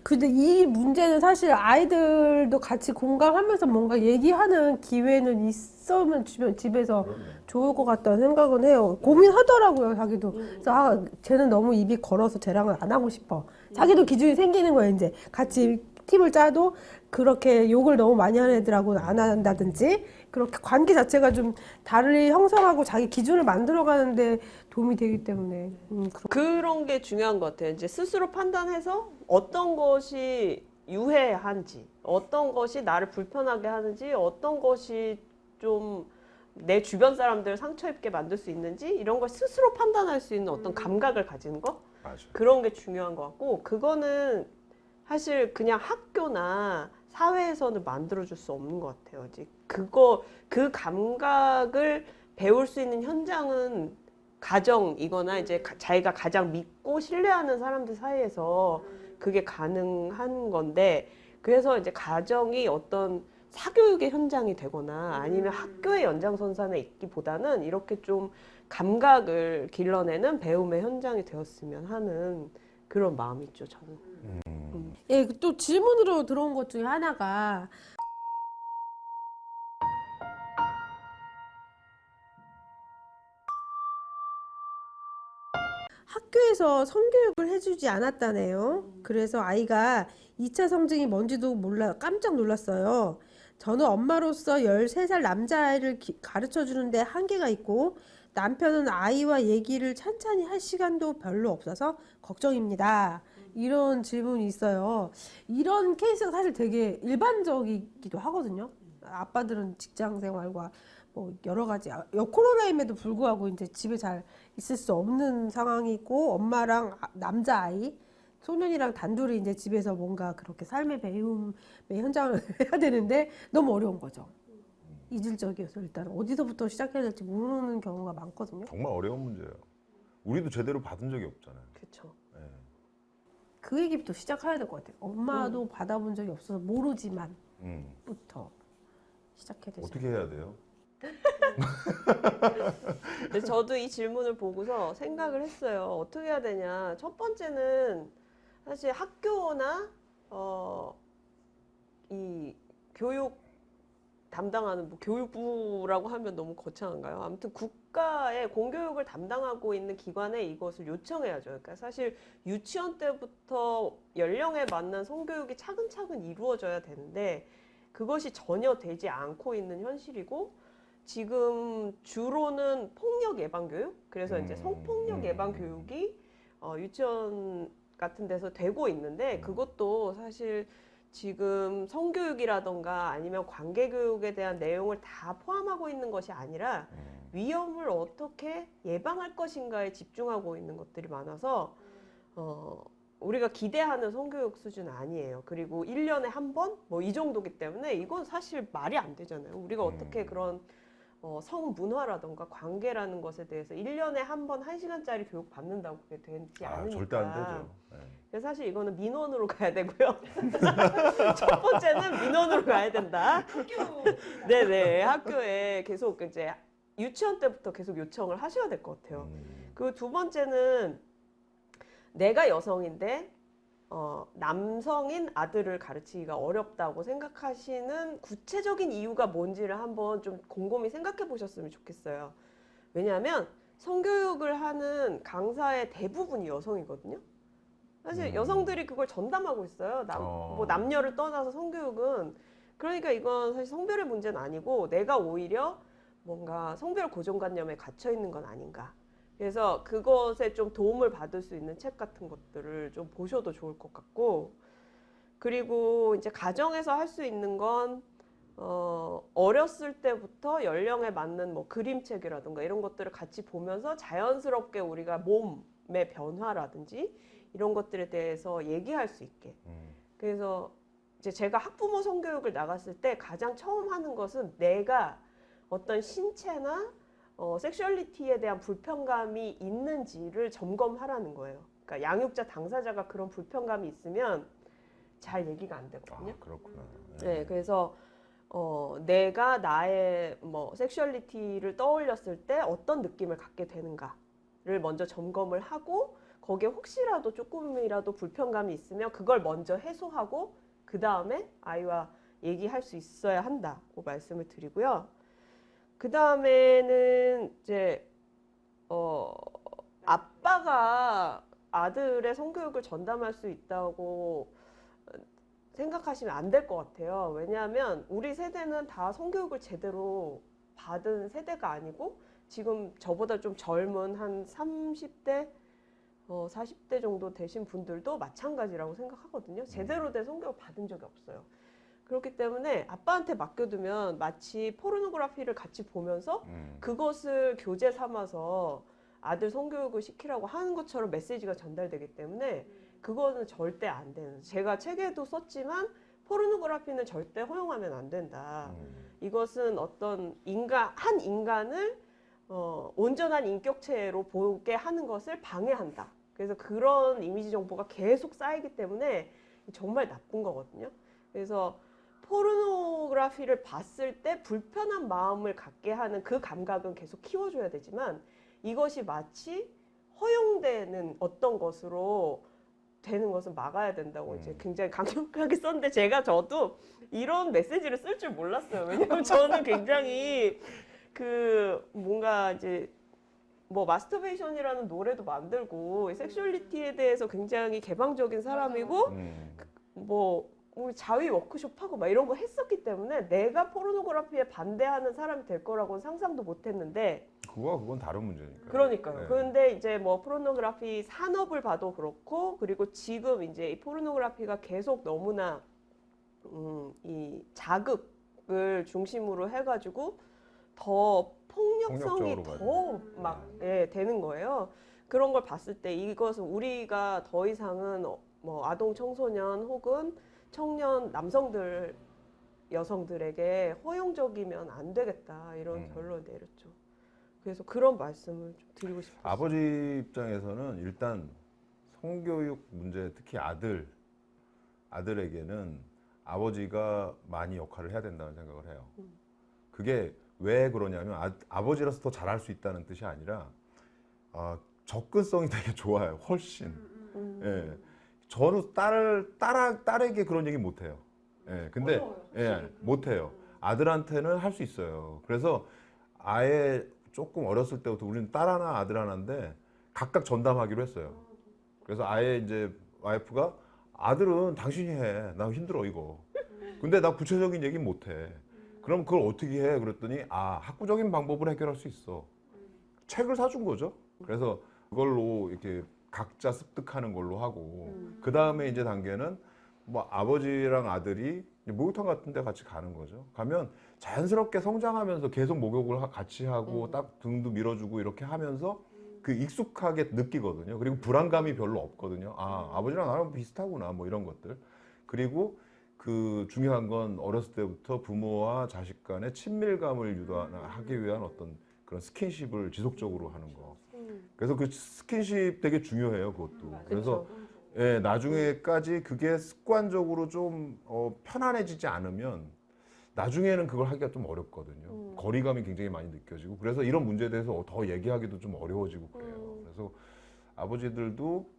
근데 이 문제는 사실 아이들도 같이 공감하면서 뭔가 얘기하는 기회는 있으면 집에서 좋을 것 같다는 생각은 해요. 고민하더라고요, 자기도. 그래서 쟤는 너무 입이 걸어서 쟤랑은 안 하고 싶어. 자기도 기준이 생기는 거예요, 이제. 같이 팀을 짜도 그렇게 욕을 너무 많이 하는 애들하고는 안 한다든지 그렇게 관계 자체가 좀 달리 형성하고 자기 기준을 만들어가는데 도움이 되기 때문에 그런 게 중요한 것 같아요. 이제 스스로 판단해서 어떤 것이 유해한지, 어떤 것이 나를 불편하게 하는지, 어떤 것이 좀 내 주변 사람들을 상처 입게 만들 수 있는지 이런 걸 스스로 판단할 수 있는 어떤 감각을 가지는 거? 맞아요. 그런 게 중요한 것 같고 그거는 사실 그냥 학교나 사회에서는 만들어줄 수 없는 것 같아요. 이제 그 감각을 배울 수 있는 현장은 가정이거나 이제 자기가 가장 믿고 신뢰하는 사람들 사이에서 그게 가능한 건데 그래서 이제 가정이 어떤 사교육의 현장이 되거나 아니면 학교의 연장선상에 있기보다는 이렇게 좀 감각을 길러내는 배움의 현장이 되었으면 하는 그런 마음이 있죠, 저는. 예, 또 질문으로 들어온 것 중에 하나가 학교에서 성교육을 해주지 않았다네요. 그래서 아이가 2차 성징이 뭔지도 깜짝 놀랐어요. 저는 엄마로서 13살 남자아이를 가르쳐 주는데 한계가 있고 남편은 아이와 얘기를 찬찬히 할 시간도 별로 없어서 걱정입니다. 이런 질문이 있어요. 이런 케이스가 사실 되게 일반적이기도 하거든요. 아빠들은 직장 생활과 뭐 여러 가지 코로나임에도 불구하고 이제 집에 잘 있을 수 없는 상황이고 엄마랑 남자아이 소년이랑 단둘이 이제 집에서 뭔가 그렇게 삶의 배움의 현장을 해야 되는데 너무 어려운 거죠. 이질적이어서 일단 어디서부터 시작해야 될지 모르는 경우가 많거든요. 정말 어려운 문제예요. 우리도 제대로 받은 적이 없잖아요. 그렇죠. 네. 그 얘기부터 시작해야 될 것 같아요. 엄마도 받아본 적이 없어서 모르지만부터 시작해야 되죠. 어떻게 해야 돼요? 근데 저도 이 질문을 보고서 생각을 했어요. 어떻게 해야 되냐. 첫 번째는 사실 학교나 이 교육 담당하는 뭐 교육부라고 하면 너무 거창한가요? 아무튼 국가의 공교육을 담당하고 있는 기관에 이것을 요청해야죠. 그러니까 사실 유치원 때부터 연령에 맞는 성교육이 차근차근 이루어져야 되는데 그것이 전혀 되지 않고 있는 현실이고 지금 주로는 폭력 예방 교육, 그래서 이제 성폭력 예방 교육이 유치원 같은 데서 되고 있는데 그것도 사실 지금 성교육이라던가 아니면 관계교육에 대한 내용을 다 포함하고 있는 것이 아니라 위험을 어떻게 예방할 것인가에 집중하고 있는 것들이 많아서 우리가 기대하는 성교육 수준은 아니에요. 그리고 1년에 한 번? 뭐 이 정도기 때문에 이건 사실 말이 안 되잖아요. 우리가 어떻게 그런 성문화라던가 관계라는 것에 대해서 1년에 한 번 1시간짜리 교육 받는다고 그게 되지 않으니까. 절대 안 되죠. 네. 그래서 사실 이거는 민원으로 가야 되고요. 첫 번째는 민원으로 가야 된다. 네네. 학교에 계속 이제 유치원 때부터 계속 요청을 하셔야 될 것 같아요. 그 두 번째는 내가 여성인데 남성인 아들을 가르치기가 어렵다고 생각하시는 구체적인 이유가 뭔지를 한번 좀 곰곰이 생각해 보셨으면 좋겠어요. 왜냐하면 성교육을 하는 강사의 대부분이 여성이거든요. 사실 여성들이 그걸 전담하고 있어요. 뭐 남녀를 떠나서 성교육은. 그러니까 이건 사실 성별의 문제는 아니고 내가 오히려 뭔가 성별 고정관념에 갇혀 있는 건 아닌가. 그래서 그것에 좀 도움을 받을 수 있는 책 같은 것들을 좀 보셔도 좋을 것 같고, 그리고 이제 가정에서 할 수 있는 건 어렸을 때부터 연령에 맞는 뭐 그림책이라든가 이런 것들을 같이 보면서 자연스럽게 우리가 몸의 변화라든지 이런 것들에 대해서 얘기할 수 있게. 그래서 이제 제가 학부모 성교육을 나갔을 때 가장 처음 하는 것은 내가 어떤 신체나 섹슈얼리티에 대한 불편감이 있는지를 점검하라는 거예요. 그러니까 양육자 당사자가 그런 불편감이 있으면 잘 얘기가 안 되거든요. 아, 그렇구나. 네, 그래서 내가 나의 뭐 섹슈얼리티를 떠올렸을 때 어떤 느낌을 갖게 되는가를 먼저 점검을 하고, 거기에 혹시라도 조금이라도 불편감이 있으면 그걸 먼저 해소하고 그 다음에 아이와 얘기할 수 있어야 한다고 말씀을 드리고요. 그 다음에는 이제 아빠가 아들의 성교육을 전담할 수 있다고 생각하시면 안 될 것 같아요. 왜냐하면 우리 세대는 다 성교육을 제대로 받은 세대가 아니고, 지금 저보다 좀 젊은 한 30대, 40대 정도 되신 분들도 마찬가지라고 생각하거든요. 제대로 된 성교육 받은 적이 없어요. 그렇기 때문에 아빠한테 맡겨두면 마치 포르노그래피를 같이 보면서 그것을 교재 삼아서 아들 성교육을 시키라고 하는 것처럼 메시지가 전달되기 때문에 그거는 절대 안 되는. 제가 책에도 썼지만 포르노그래피는 절대 허용하면 안 된다. 이것은 어떤 한 인간을 온전한 인격체로 보게 하는 것을 방해한다. 그래서 그런 이미지 정보가 계속 쌓이기 때문에 정말 나쁜 거거든요. 그래서 포르노그래피를 봤을 때 불편한 마음을 갖게 하는 그 감각은 계속 키워줘야 되지만, 이것이 마치 허용되는 어떤 것으로 되는 것은 막아야 된다고 이제 굉장히 강력하게 썼는데, 저도 이런 메시지를 쓸 줄 몰랐어요. 왜냐면 저는 굉장히 뭔가 이제 뭐 마스터베이션이라는 노래도 만들고 섹슈얼리티에 대해서 굉장히 개방적인 사람이고, 뭐 우리 자위 워크숍하고 막 이런 거 했었기 때문에 내가 포르노그래피에 반대하는 사람이 될 거라고는 상상도 못했는데. 그건 다른 문제니까. 그러니까요. 네. 그런데 이제 뭐 포르노그래피 산업을 봐도 그렇고, 그리고 지금 이제 이 포르노그래피가 계속 너무나 이 자극을 중심으로 해가지고 더 폭력성이 더 막 되는 거예요. 그런 걸 봤을 때 이것은 우리가 더 이상은 뭐 아동 청소년 혹은 청년 남성들 여성들에게 허용적이면 안 되겠다, 이런 결론을 내렸죠. 그래서 그런 말씀을 좀 드리고 싶었어요. 아버지 입장에서는 일단 성교육 문제, 특히 아들에게는 아버지가 많이 역할을 해야 된다는 생각을 해요. 그게 왜 그러냐면 아버지라서 더 잘할 수 있다는 뜻이 아니라 접근성이 되게 좋아요. 훨씬. 예. 저는 딸에게 그런 얘기 못 해요. 예. 근데 못 해요. 아들한테는 할 수 있어요. 그래서 아예 조금 어렸을 때부터 우리는 딸 하나 아들 하나인데 각각 전담하기로 했어요. 그래서 아예 이제 와이프가 아들은 당신이 해. 나 힘들어 이거. 근데 나 구체적인 얘기 못 해. 그럼 그걸 어떻게 해? 그랬더니 학구적인 방법으로 해결할 수 있어. 책을 사준 거죠. 그래서 그걸로 이렇게 각자 습득하는 걸로 하고, 그 다음에 이제 단계는 뭐 아버지랑 아들이 목욕탕 같은 데 같이 가는 거죠. 가면 자연스럽게 성장하면서 계속 목욕을 같이 하고 딱 등도 밀어주고 이렇게 하면서 그 익숙하게 느끼거든요. 그리고 불안감이 별로 없거든요. 아버지랑 나랑 비슷하구나, 뭐 이런 것들. 그리고 그 중요한 건 어렸을 때부터 부모와 자식 간의 친밀감을 유도하기 위한 어떤 그런 스킨십을 지속적으로 하는 거. 그래서 그 스킨십 되게 중요해요, 그것도. 그래서 나중에까지 그게 습관적으로 좀 편안해지지 않으면 나중에는 그걸 하기가 좀 어렵거든요. 거리감이 굉장히 많이 느껴지고, 그래서 이런 문제에 대해서 더 얘기하기도 좀 어려워지고 그래요. 그래서 아버지들도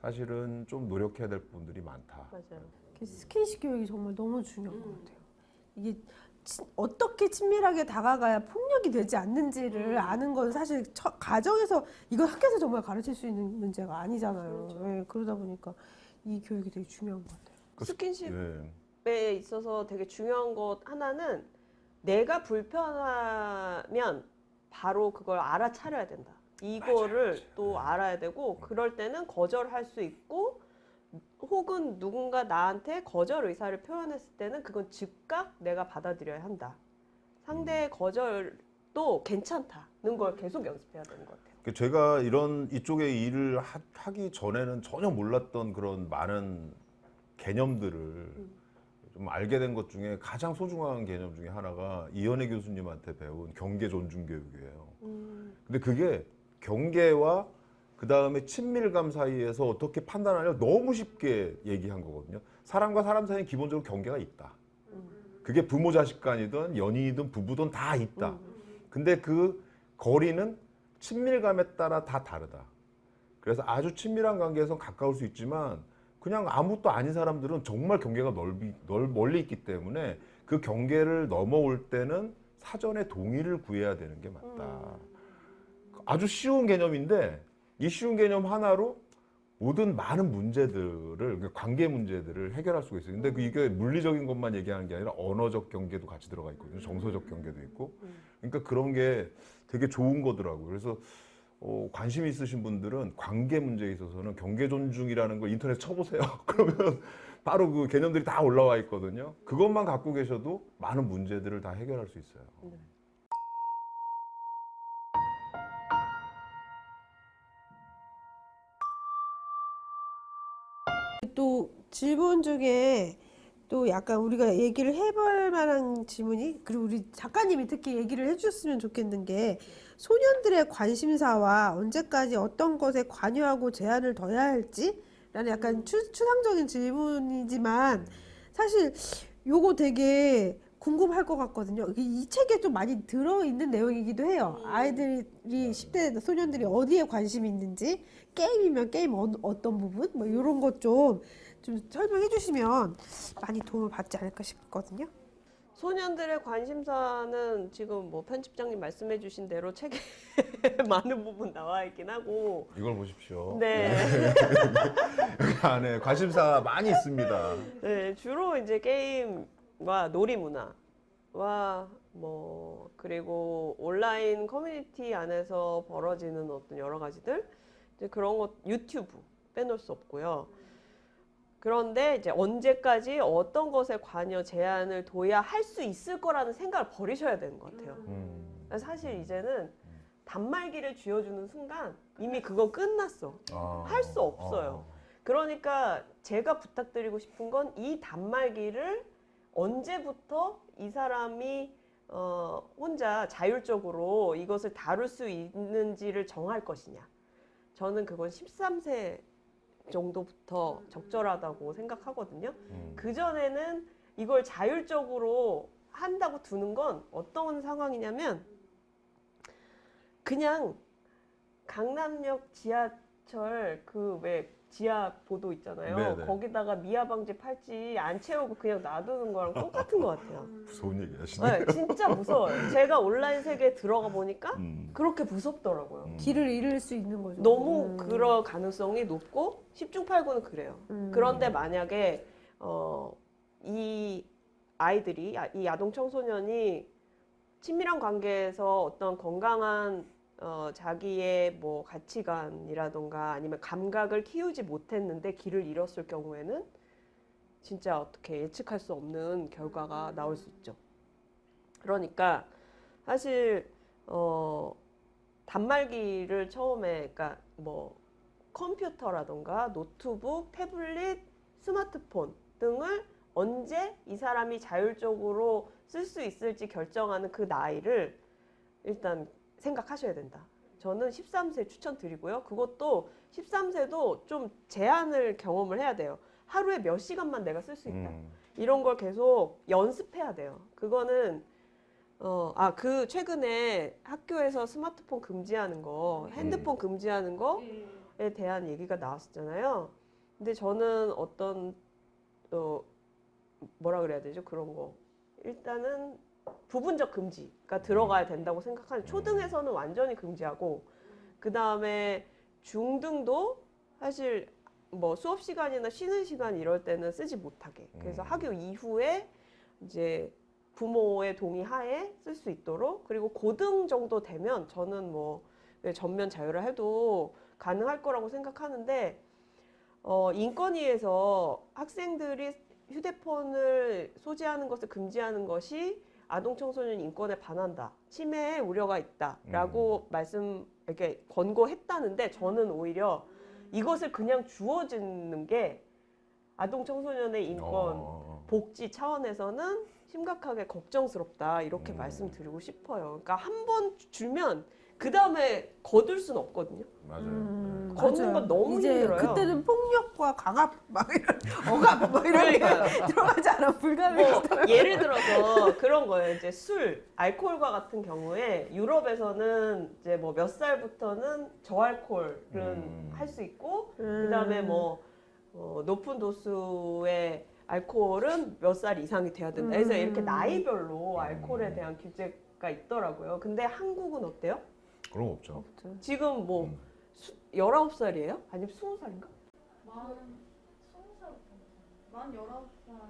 사실은 좀 노력해야 될 부분들이 많다. 맞아요. 스킨십 교육이 정말 너무 중요한 것 같아요. 이게 어떻게 친밀하게 다가가야 폭력이 되지 않는지를 아는 건 사실 가정에서, 이건 학교에서 정말 가르칠 수 있는 문제가 아니잖아요. 그렇죠. 그러다 보니까 이 교육이 되게 중요한 것 같아요. 스킨십에 있어서 되게 중요한 것 하나는 내가 불편하면 바로 그걸 알아차려야 된다. 이거를 맞아요. 또 알아야 되고 그럴 때는 거절할 수 있고 혹은 누군가 나한테 거절 의사를 표현했을 때는 그건 즉각 내가 받아들여야 한다. 상대의 거절도 괜찮다는 걸 계속 연습해야 되는 것 같아요. 제가 이쪽의 일을 하기 전에는 전혀 몰랐던 그런 많은 개념들을 좀 알게 된 것 중에 가장 소중한 개념 중에 하나가 이현애 교수님한테 배운 경계 존중 교육이에요. 근데 그게 경계와 그 다음에 친밀감 사이에서 어떻게 판단하냐 너무 쉽게 얘기한 거거든요. 사람과 사람 사이에 기본적으로 경계가 있다. 그게 부모 자식 간이든 연인이든 부부든 다 있다. 근데 그 거리는 친밀감에 따라 다 다르다. 그래서 아주 친밀한 관계에서 가까울 수 있지만 그냥 아무것도 아닌 사람들은 정말 경계가 멀리 있기 때문에 그 경계를 넘어올 때는 사전에 동의를 구해야 되는 게 맞다. 아주 쉬운 개념인데 이 쉬운 개념 하나로 모든 많은 문제들을 관계 문제들을 해결할 수가 있어요. 근데 이게 물리적인 것만 얘기하는 게 아니라 언어적 경계도 같이 들어가 있거든요. 정서적 경계도 있고. 그러니까 그런 게 되게 좋은 거더라고요. 그래서 관심 있으신 분들은 관계 문제에 있어서는 경계 존중이라는 걸 인터넷 쳐보세요. 그러면 바로 그 개념들이 다 올라와 있거든요. 그것만 갖고 계셔도 많은 문제들을 다 해결할 수 있어요. 또 질문 중에 또 약간 우리가 얘기를 해볼 만한 질문이, 그리고 우리 작가님이 특히 얘기를 해주셨으면 좋겠는 게, 소년들의 관심사와 언제까지 어떤 것에 관여하고 제한을 둬야 할지 라는 약간 추상적인 질문이지만 사실 요거 되게 궁금할 것 같거든요. 이 책에 좀 많이 들어있는 내용이기도 해요. 아이들이 10대 소년들이 어디에 관심이 있는지, 게임이면 게임 어떤 부분 뭐 이런 것 좀 설명해 주시면 많이 도움을 받지 않을까 싶거든요. 소년들의 관심사는 지금 뭐 편집장님 말씀해 주신 대로 책에 많은 부분 나와 있긴 하고 이걸 보십시오. 네. 여기 안에 관심사 많이 있습니다. 네, 주로 이제 게임과 놀이 문화와 뭐 그리고 온라인 커뮤니티 안에서 벌어지는 어떤 여러 가지들 이제 그런 것 유튜브 빼놓을 수 없고요. 그런데 이제 언제까지 어떤 것에 관여 제한을 둬야 할 수 있을 거라는 생각을 버리셔야 되는 것 같아요. 사실 이제는 단말기를 쥐어주는 순간 이미 그건 끝났어. 할 수 없어요. 그러니까 제가 부탁드리고 싶은 건 이 단말기를 언제부터 이 사람이 혼자 자율적으로 이것을 다룰 수 있는지를 정할 것이냐. 저는 그건 13세 정도부터 적절하다고 생각하거든요. 그전에는 이걸 자율적으로 한다고 두는 건 어떤 상황이냐면 그냥 강남역 지하철 그 왜 지하 보도 있잖아요. 네네. 거기다가 미아방지 팔찌 안 채우고 그냥 놔두는 거랑 똑같은 것 같아요. 무서운 얘기 하시네. 네, 진짜 무서워요. 제가 온라인 세계에 들어가 보니까 그렇게 무섭더라고요. 길을 잃을 수 있는 거죠. 너무 그럴 가능성이 높고 10중 8구는 그래요. 그런데 만약에 이 아이들이 이 아동 청소년이 친밀한 관계에서 어떤 건강한 자기의 뭐 가치관이라던가 아니면 감각을 키우지 못했는데 길을 잃었을 경우에는 진짜 어떻게 예측할 수 없는 결과가 나올 수 있죠. 그러니까 사실 단말기를 처음에 그러니까 뭐 컴퓨터라던가 노트북, 태블릿, 스마트폰 등을 언제 이 사람이 자율적으로 쓸 수 있을지 결정하는 그 나이를 일단 생각하셔야 된다. 저는 13세 추천드리고요. 그것도 13세도 좀 제한을 경험을 해야 돼요. 하루에 몇 시간만 내가 쓸 수 있다. 이런 걸 계속 연습해야 돼요. 그거는 그 최근에 학교에서 스마트폰 금지하는 거, 핸드폰 금지하는 거에 대한 얘기가 나왔었잖아요. 근데 저는 어떤 뭐라 그래야 되죠? 그런 거. 일단은 부분적 금지가 들어가야 된다고 생각하는 초등에서는 완전히 금지하고 그 다음에 중등도 사실 뭐 수업 시간이나 쉬는 시간 이럴 때는 쓰지 못하게 그래서 학교 이후에 이제 부모의 동의 하에 쓸 수 있도록 그리고 고등 정도 되면 저는 뭐 전면 자유를 해도 가능할 거라고 생각하는데 인권위에서 학생들이 휴대폰을 소지하는 것을 금지하는 것이 아동 청소년 인권에 반한다, 침해의 우려가 있다라고 이렇게 권고했다는데 저는 오히려 이것을 그냥 주어지는 게 아동 청소년의 인권 복지 차원에서는 심각하게 걱정스럽다 이렇게 말씀드리고 싶어요. 그러니까 한 번 주면 그 다음에 거둘 수는 없거든요. 맞아요. 걷는 건 너무 이제 힘들어요. 그때는 폭력과 강압 막 이런 억압 막 이런 게 그러니까요. 들어가지 않아 불가능해. 예를 들어서 그런 거예요. 이제 술, 알코올과 같은 경우에 유럽에서는 이제 뭐 몇 살부터는 저알코올은 할 수 있고 그다음에 뭐 높은 도수의 알코올은 몇 살 이상이 돼야 된다. 그래서 이렇게 나이별로 알코올에 대한 규제가 있더라고요. 근데 한국은 어때요? 그런 거 없죠. 지금 뭐 19살이에요? 아니면 20살인가?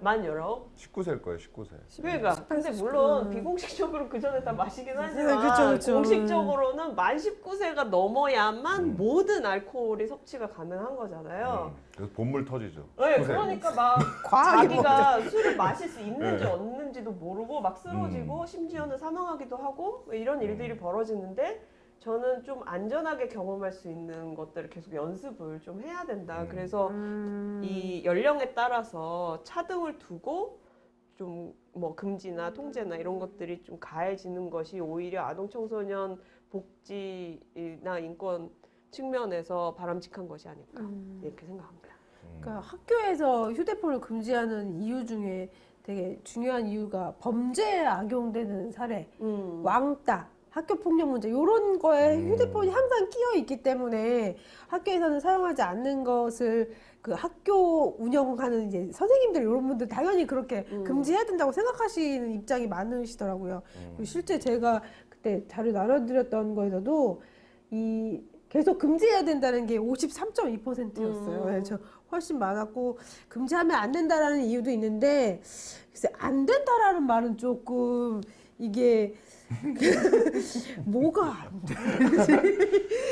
만 19? 19세일 거예요, 19세. 그러니까 근데 물론 비공식적으로 그 전에 다 마시긴 하지만 그쵸, 그쵸. 공식적으로는 만 19세가 넘어야만 모든 알코올이 섭취가 가능한 거잖아요. 그래서 본물 터지죠. 네, 19세. 그러니까 막 과하게 자기가 술을 마실 수 있는지 네. 없는지도 모르고 막 쓰러지고 심지어는 사망하기도 하고 뭐 이런 일들이 벌어지는데 저는 좀 안전하게 경험할 수 있는 것들을 계속 연습을 좀 해야 된다. 그래서 이 연령에 따라서 차등을 두고 좀 뭐 금지나 통제나 이런 것들이 좀 가해지는 것이 오히려 아동 청소년 복지나 인권 측면에서 바람직한 것이 아닐까 이렇게 생각합니다. 그러니까 학교에서 휴대폰을 금지하는 이유 중에 되게 중요한 이유가 범죄에 악용되는 사례, 왕따, 학교 폭력 문제 이런 거에 휴대폰이 항상 끼어 있기 때문에 학교에서는 사용하지 않는 것을 그 학교 운영하는 이제 선생님들 이런 분들 당연히 그렇게 금지해야 된다고 생각하시는 입장이 많으시더라고요. 그리고 실제 제가 그때 자료 나눠드렸던 거에서도 이 계속 금지해야 된다는 게 53.2%였어요. 그래서 훨씬 많았고 금지하면 안 된다라는 이유도 있는데 글쎄 안 된다라는 말은 조금 이게 뭐가 안 되는지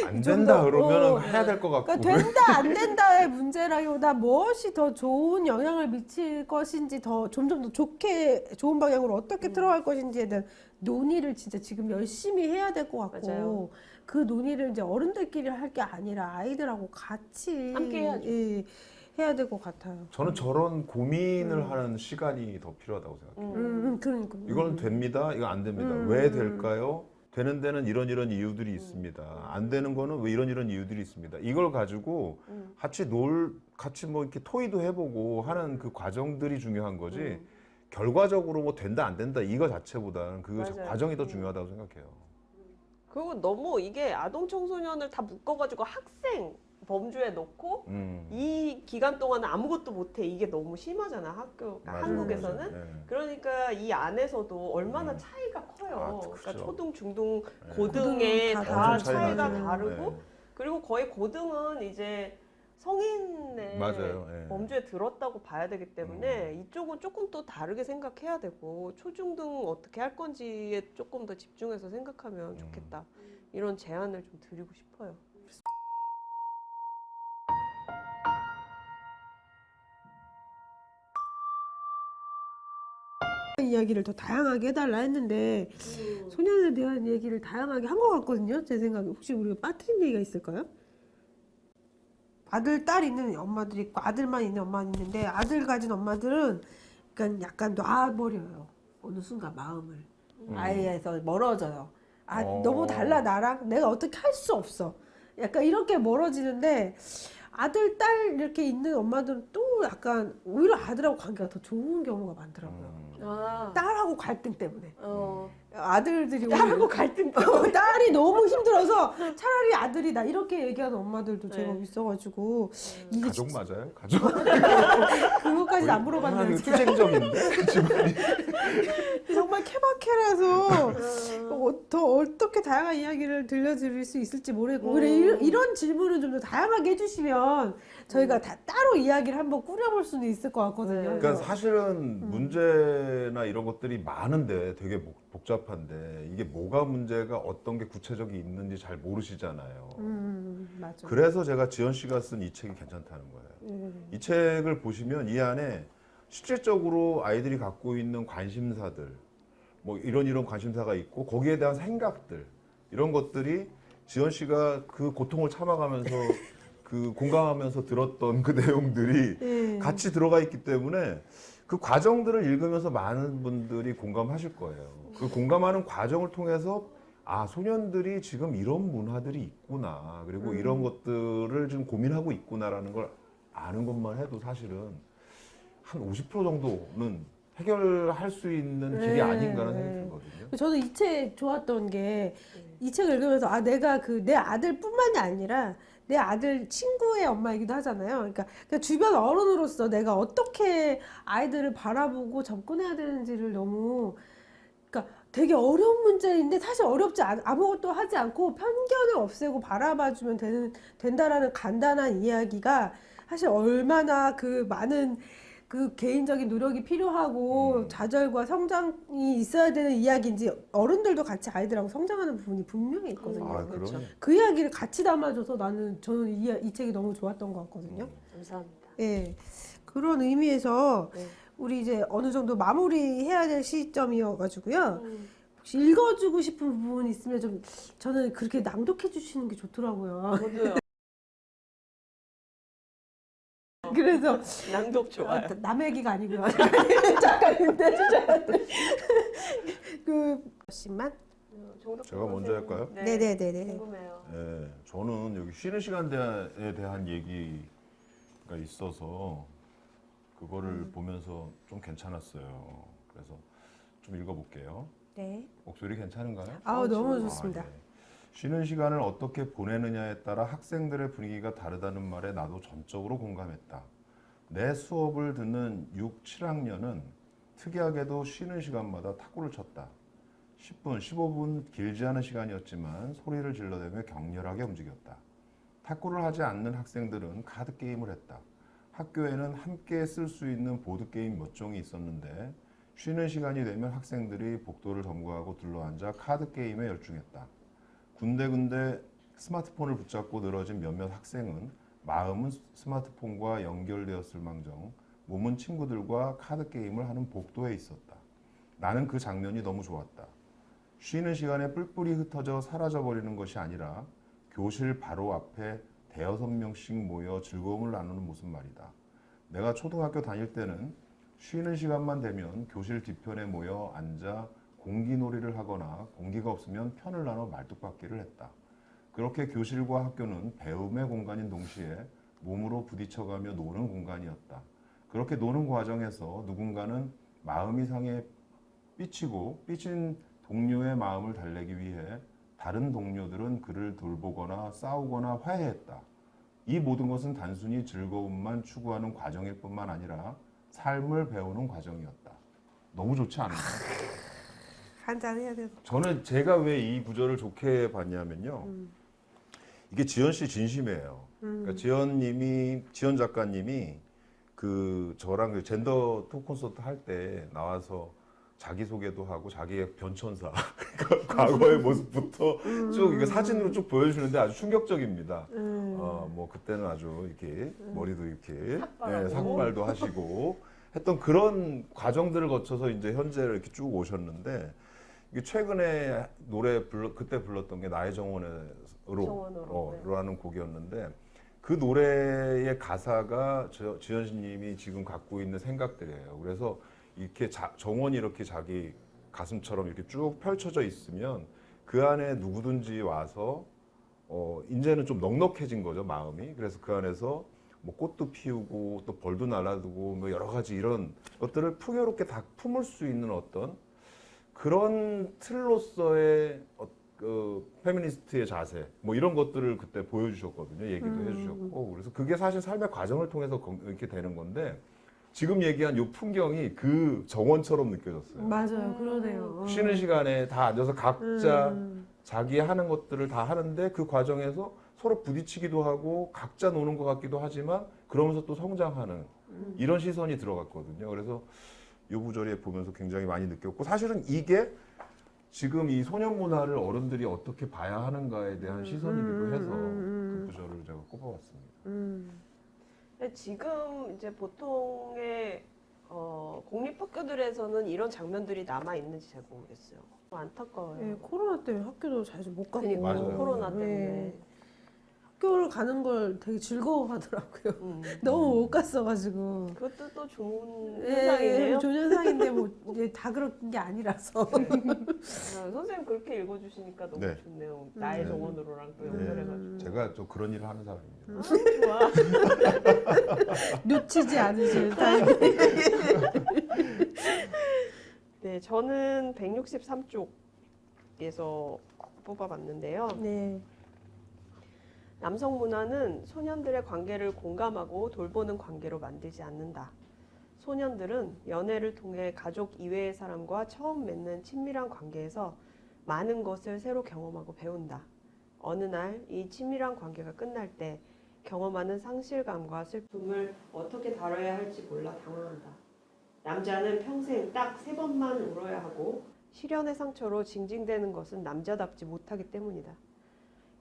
안 된다 그러면 더, 해야 될 것 같고. 그러니까 된다 안 된다의 문제라기보다 무엇이 더 좋은 영향을 미칠 것인지 더 점점 더 좋은 방향으로 어떻게 틀어갈 것인지에 대한 논의를 진짜 지금 열심히 해야 될 것 같고 맞아요. 그 논의를 이제 어른들끼리 할 게 아니라 아이들하고 같이 함께 해야죠. 예, 해야 될 것 같아요. 저는 저런 고민을 하는 시간이 더 필요하다고 생각해요. 그러니까. 이건 됩니다. 이거 안 됩니다. 왜 될까요? 되는 데는 이런 이유들이 있습니다. 안 되는 거는 왜 이런 이유들이 있습니다. 이걸 가지고 같이 뭐 이렇게 토의도 해보고 하는 그 과정들이 중요한 거지. 결과적으로 뭐 된다 안 된다 이거 자체보다는 그 맞아요. 과정이 더 중요하다고 생각해요. 그리고 너무 이게 아동 청소년을 다 묶어가지고 학생 범주에 넣고 이 기간 동안은 아무것도 못해 이게 너무 심하잖아 맞아요, 한국에서는. 맞아요. 네. 그러니까 이 안에서도 얼마나 차이가 커요. 아, 그러니까 그렇죠. 초등, 중등, 네. 고등에 고등은 다 엄청 차이 차이가 나죠. 다르고 네. 그리고 거의 고등은 이제 성인의 맞아요. 네. 범주에 들었다고 봐야 되기 때문에 이쪽은 조금 또 다르게 생각해야 되고 초중등 어떻게 할 건지에 조금 더 집중해서 생각하면 좋겠다. 이런 제안을 좀 드리고 싶어요. 이야기를 더 다양하게 해달라 했는데 소년에 대한 얘기를 다양하게 한 것 같거든요. 제 생각에 혹시 우리가 빠뜨린 얘기가 있을까요? 아들, 딸 있는 엄마들이 있고 아들만 있는 엄마는 있는데 아들 가진 엄마들은 그러니까 약간 놔버려요. 어느 순간 마음을 아이에서 멀어져요. 너무 달라 나랑 내가 어떻게 할 수 없어. 약간 이렇게 멀어지는데 아들, 딸 이렇게 있는 엄마들은 또 약간 오히려 아들하고 관계가 더 좋은 경우가 많더라고요. 딸하고 갈등 때문에. 아들들이 딸하고 갈등 때문에. 딸이 너무 힘들어서 차라리 아들이 나 이렇게 얘기하는 엄마들도 제법 있어가지고 이게 가족 맞아요? 가족? 그거까지는 안 물어봤는데 투쟁적인데 집안이. 정말 케바케라서 더 어떻게 다양한 이야기를 들려드릴 수 있을지 모르겠고 오히려 이런 질문을 좀 더 다양하게 해주시면 저희가 다 따로 이야기를 한번 꾸려볼 수는 있을 것 같거든요. 네. 그러니까 그래서 사실은 문제나 이런 것들이 많은데 되게 복잡한데 이게 뭐가 문제가 어떤 게 구체적이 있는지 잘 모르시잖아요. 맞아. 그래서 제가 지연 씨가 쓴 이 책이 괜찮다는 거예요. 이 책을 보시면 이 안에 실질적으로 아이들이 갖고 있는 관심사들, 뭐 이런 관심사가 있고 거기에 대한 생각들 이런 것들이 지연 씨가 그 고통을 참아가면서 그 공감하면서 들었던 그 내용들이 네. 같이 들어가 있기 때문에 그 과정들을 읽으면서 많은 분들이 공감하실 거예요. 그 공감하는 과정을 통해서 아, 소년들이 지금 이런 문화들이 있구나. 그리고 이런 것들을 지금 고민하고 있구나라는 걸 아는 것만 해도 사실은 한 50% 정도는 해결할 수 있는 길이 네. 아닌가라는 생각이 들거든요. 저는 이 책 좋았던 게 이 책을 읽으면서 아 내가 그 내 아들뿐만이 아니라 내 아들 친구의 엄마이기도 하잖아요. 그러니까 주변 어른으로서 내가 어떻게 아이들을 바라보고 접근해야 되는지를 너무 그러니까 되게 어려운 문제인데 사실 어렵지 아무것도 하지 않고 편견을 없애고 바라봐주면 된다라는 간단한 이야기가 사실 얼마나 그 많은 그 개인적인 노력이 필요하고 좌절과 성장이 있어야 되는 이야기인지 어른들도 같이 아이들하고 성장하는 부분이 분명히 있거든요. 아, 그렇죠. 그럼요. 그 이야기를 같이 담아줘서 저는 이 책이 너무 좋았던 것 같거든요. 감사합니다. 예. 그런 의미에서 네. 우리 이제 어느 정도 마무리해야 될 시점이어가지고요. 혹시 읽어주고 싶은 부분 있으면 좀 저는 그렇게 낭독해 주시는 게 좋더라고요. 저도요. 그래서 낭독 좋아요. 남의 얘기가 아니고요. 작가님 내주셔야 돼. 그 몇십만? 제가 먼저 할까요? 네. 네네네네. 궁금해요. 예, 저는 여기 쉬는 시간에 대한 얘기가 있어서 그거를 보면서 좀 괜찮았어요. 그래서 좀 읽어볼게요. 네. 목소리 괜찮은가요? 아우 너무 좋습니다. 예. 쉬는 시간을 어떻게 보내느냐에 따라 학생들의 분위기가 다르다는 말에 나도 전적으로 공감했다. 내 수업을 듣는 6, 7학년은 특이하게도 쉬는 시간마다 탁구를 쳤다. 10분, 15분 길지 않은 시간이었지만 소리를 질러대며 격렬하게 움직였다. 탁구를 하지 않는 학생들은 카드게임을 했다. 학교에는 함께 쓸 수 있는 보드게임 몇 종이 있었는데 쉬는 시간이 되면 학생들이 복도를 점거하고 둘러앉아 카드게임에 열중했다. 군데군데 스마트폰을 붙잡고 늘어진 몇몇 학생은 마음은 스마트폰과 연결되었을 망정 몸은 친구들과 카드게임을 하는 복도에 있었다. 나는 그 장면이 너무 좋았다. 쉬는 시간에 뿔뿔이 흩어져 사라져버리는 것이 아니라 교실 바로 앞에 대여섯 명씩 모여 즐거움을 나누는 모습 말이다. 내가 초등학교 다닐 때는 쉬는 시간만 되면 교실 뒤편에 모여 앉아 공기놀이를 하거나 공기가 없으면 편을 나눠 말뚝박기를 했다. 그렇게 교실과 학교는 배움의 공간인 동시에 몸으로 부딪혀가며 노는 공간이었다. 그렇게 노는 과정에서 누군가는 마음이 상해 삐친 동료의 마음을 달래기 위해 다른 동료들은 그를 돌보거나 싸우거나 화해했다. 이 모든 것은 단순히 즐거움만 추구하는 과정일 뿐만 아니라 삶을 배우는 과정이었다. 너무 좋지 않나요? 한잔 해야 돼. 저는 제가 왜 이 구절을 좋게 봤냐면요. 이게 지연 씨 진심이에요. 그러니까 지연 작가님이 그 저랑 그 젠더 토크 콘서트 할 때 나와서 자기소개도 하고 자기의 변천사 그러니까 과거의 모습부터 쭉 이거 사진으로 쭉 보여주는데 아주 충격적입니다. 뭐 그때는 아주 이렇게 머리도 이렇게 삭발도 하시고 했던 그런 과정들을 거쳐서 이제 현재를 이렇게 쭉 오셨는데 이게 최근에 그때 불렀던 게 나의 정원으로라는 곡이었는데 그 노래의 가사가 지연씨님이 지금 갖고 있는 생각들이에요. 그래서 이렇게 정원이 이렇게 자기 가슴처럼 이렇게 쭉 펼쳐져 있으면 그 안에 누구든지 와서 이제는 좀 넉넉해진 거죠, 마음이. 그래서 그 안에서 뭐 꽃도 피우고 또 벌도 날아두고 뭐 여러 가지 이런 것들을 풍요롭게 다 품을 수 있는 어떤 그런 틀로서의 그 페미니스트의 자세 뭐 이런 것들을 그때 보여주셨거든요. 얘기도 해주셨고 그래서 그게 사실 삶의 과정을 통해서 이렇게 되는 건데 지금 얘기한 이 풍경이 그 정원처럼 느껴졌어요. 맞아요, 그러네요. 쉬는 시간에 다 앉아서 각자 자기 하는 것들을 다 하는데 그 과정에서 서로 부딪히기도 하고 각자 노는 것 같기도 하지만 그러면서 또 성장하는 이런 시선이 들어갔거든요. 그래서 요 구절에 보면서 굉장히 많이 느꼈고 사실은 이게 지금 이 소년 문화를 어른들이 어떻게 봐야 하는가에 대한 시선이기도 해서 그 구절을 제가 꼽아봤습니다. 근데 지금 이제 보통의 공립학교들에서는 이런 장면들이 남아 있는지 잘 모르겠어요. 안타까워요. 예, 코로나 때문에 학교도 자주 못 가고. 그러니까 맞아요. 코로나 때문에. 예, 학교를 가는 걸 되게 즐거워하더라고요. 음. 너무 못 갔어가지고. 그것도 또 좋은 예, 현상이네요. 좋은 현상인데 뭐 이제 다 그런 게 아니라서. 선생님 그렇게 읽어주시니까 너무 네. 좋네요. 나의 네. 정원으로랑 또 연결해가지고. 제가 또 그런 일을 하는 사람입니다. 아, 좋아. 놓치지 않으실 타입. 네, 저는 163쪽에서 뽑아봤는데요. 네. 남성 문화는 소년들의 관계를 공감하고 돌보는 관계로 만들지 않는다. 소년들은 연애를 통해 가족 이외의 사람과 처음 맺는 친밀한 관계에서 많은 것을 새로 경험하고 배운다. 어느 날 이 친밀한 관계가 끝날 때 경험하는 상실감과 슬픔을 어떻게 다뤄야 할지 몰라 당황한다. 남자는 평생 딱 3번만 울어야 하고 시련의 상처로 징징대는 것은 남자답지 못하기 때문이다.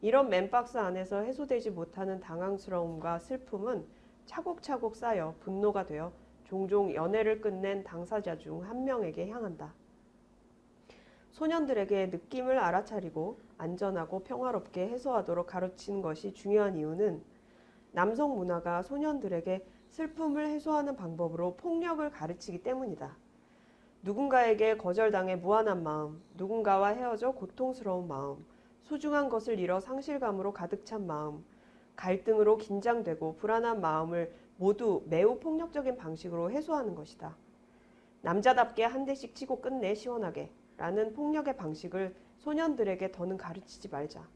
이런 맨박스 안에서 해소되지 못하는 당황스러움과 슬픔은 차곡차곡 쌓여 분노가 되어 종종 연애를 끝낸 당사자 중 한 명에게 향한다. 소년들에게 느낌을 알아차리고 안전하고 평화롭게 해소하도록 가르치는 것이 중요한 이유는 남성 문화가 소년들에게 슬픔을 해소하는 방법으로 폭력을 가르치기 때문이다. 누군가에게 거절당해 무한한 마음, 누군가와 헤어져 고통스러운 마음, 소중한 것을 잃어 상실감으로 가득 찬 마음, 갈등으로 긴장되고 불안한 마음을 모두 매우 폭력적인 방식으로 해소하는 것이다. 남자답게 한 대씩 치고 끝내 시원하게 라는 폭력의 방식을 소년들에게 더는 가르치지 말자.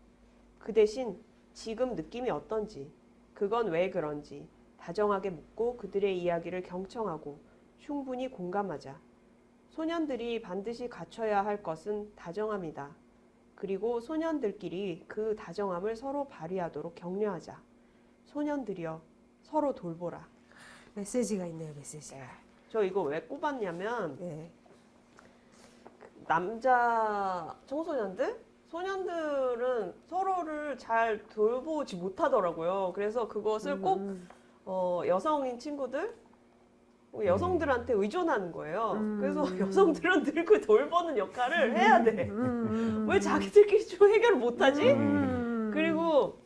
그 대신 지금 느낌이 어떤지, 그건 왜 그런지 다정하게 묻고 그들의 이야기를 경청하고 충분히 공감하자. 소년들이 반드시 갖춰야 할 것은 다정함이다. 그리고 소년들끼리 그 다정함을 서로 발휘하도록 격려하자. 소년들이여 서로 돌보라. 메시지가 있네요, 메시지. 저 이거 왜 꼽았냐면 네. 남자 청소년들? 소년들은 서로를 잘 돌보지 못하더라고요. 그래서 그것을 꼭 여성인 친구들, 여성들한테 의존하는 거예요. 그래서 여성들은 늘 그 돌보는 역할을 해야 돼. 왜 자기들끼리 좀 해결을 못하지? 그리고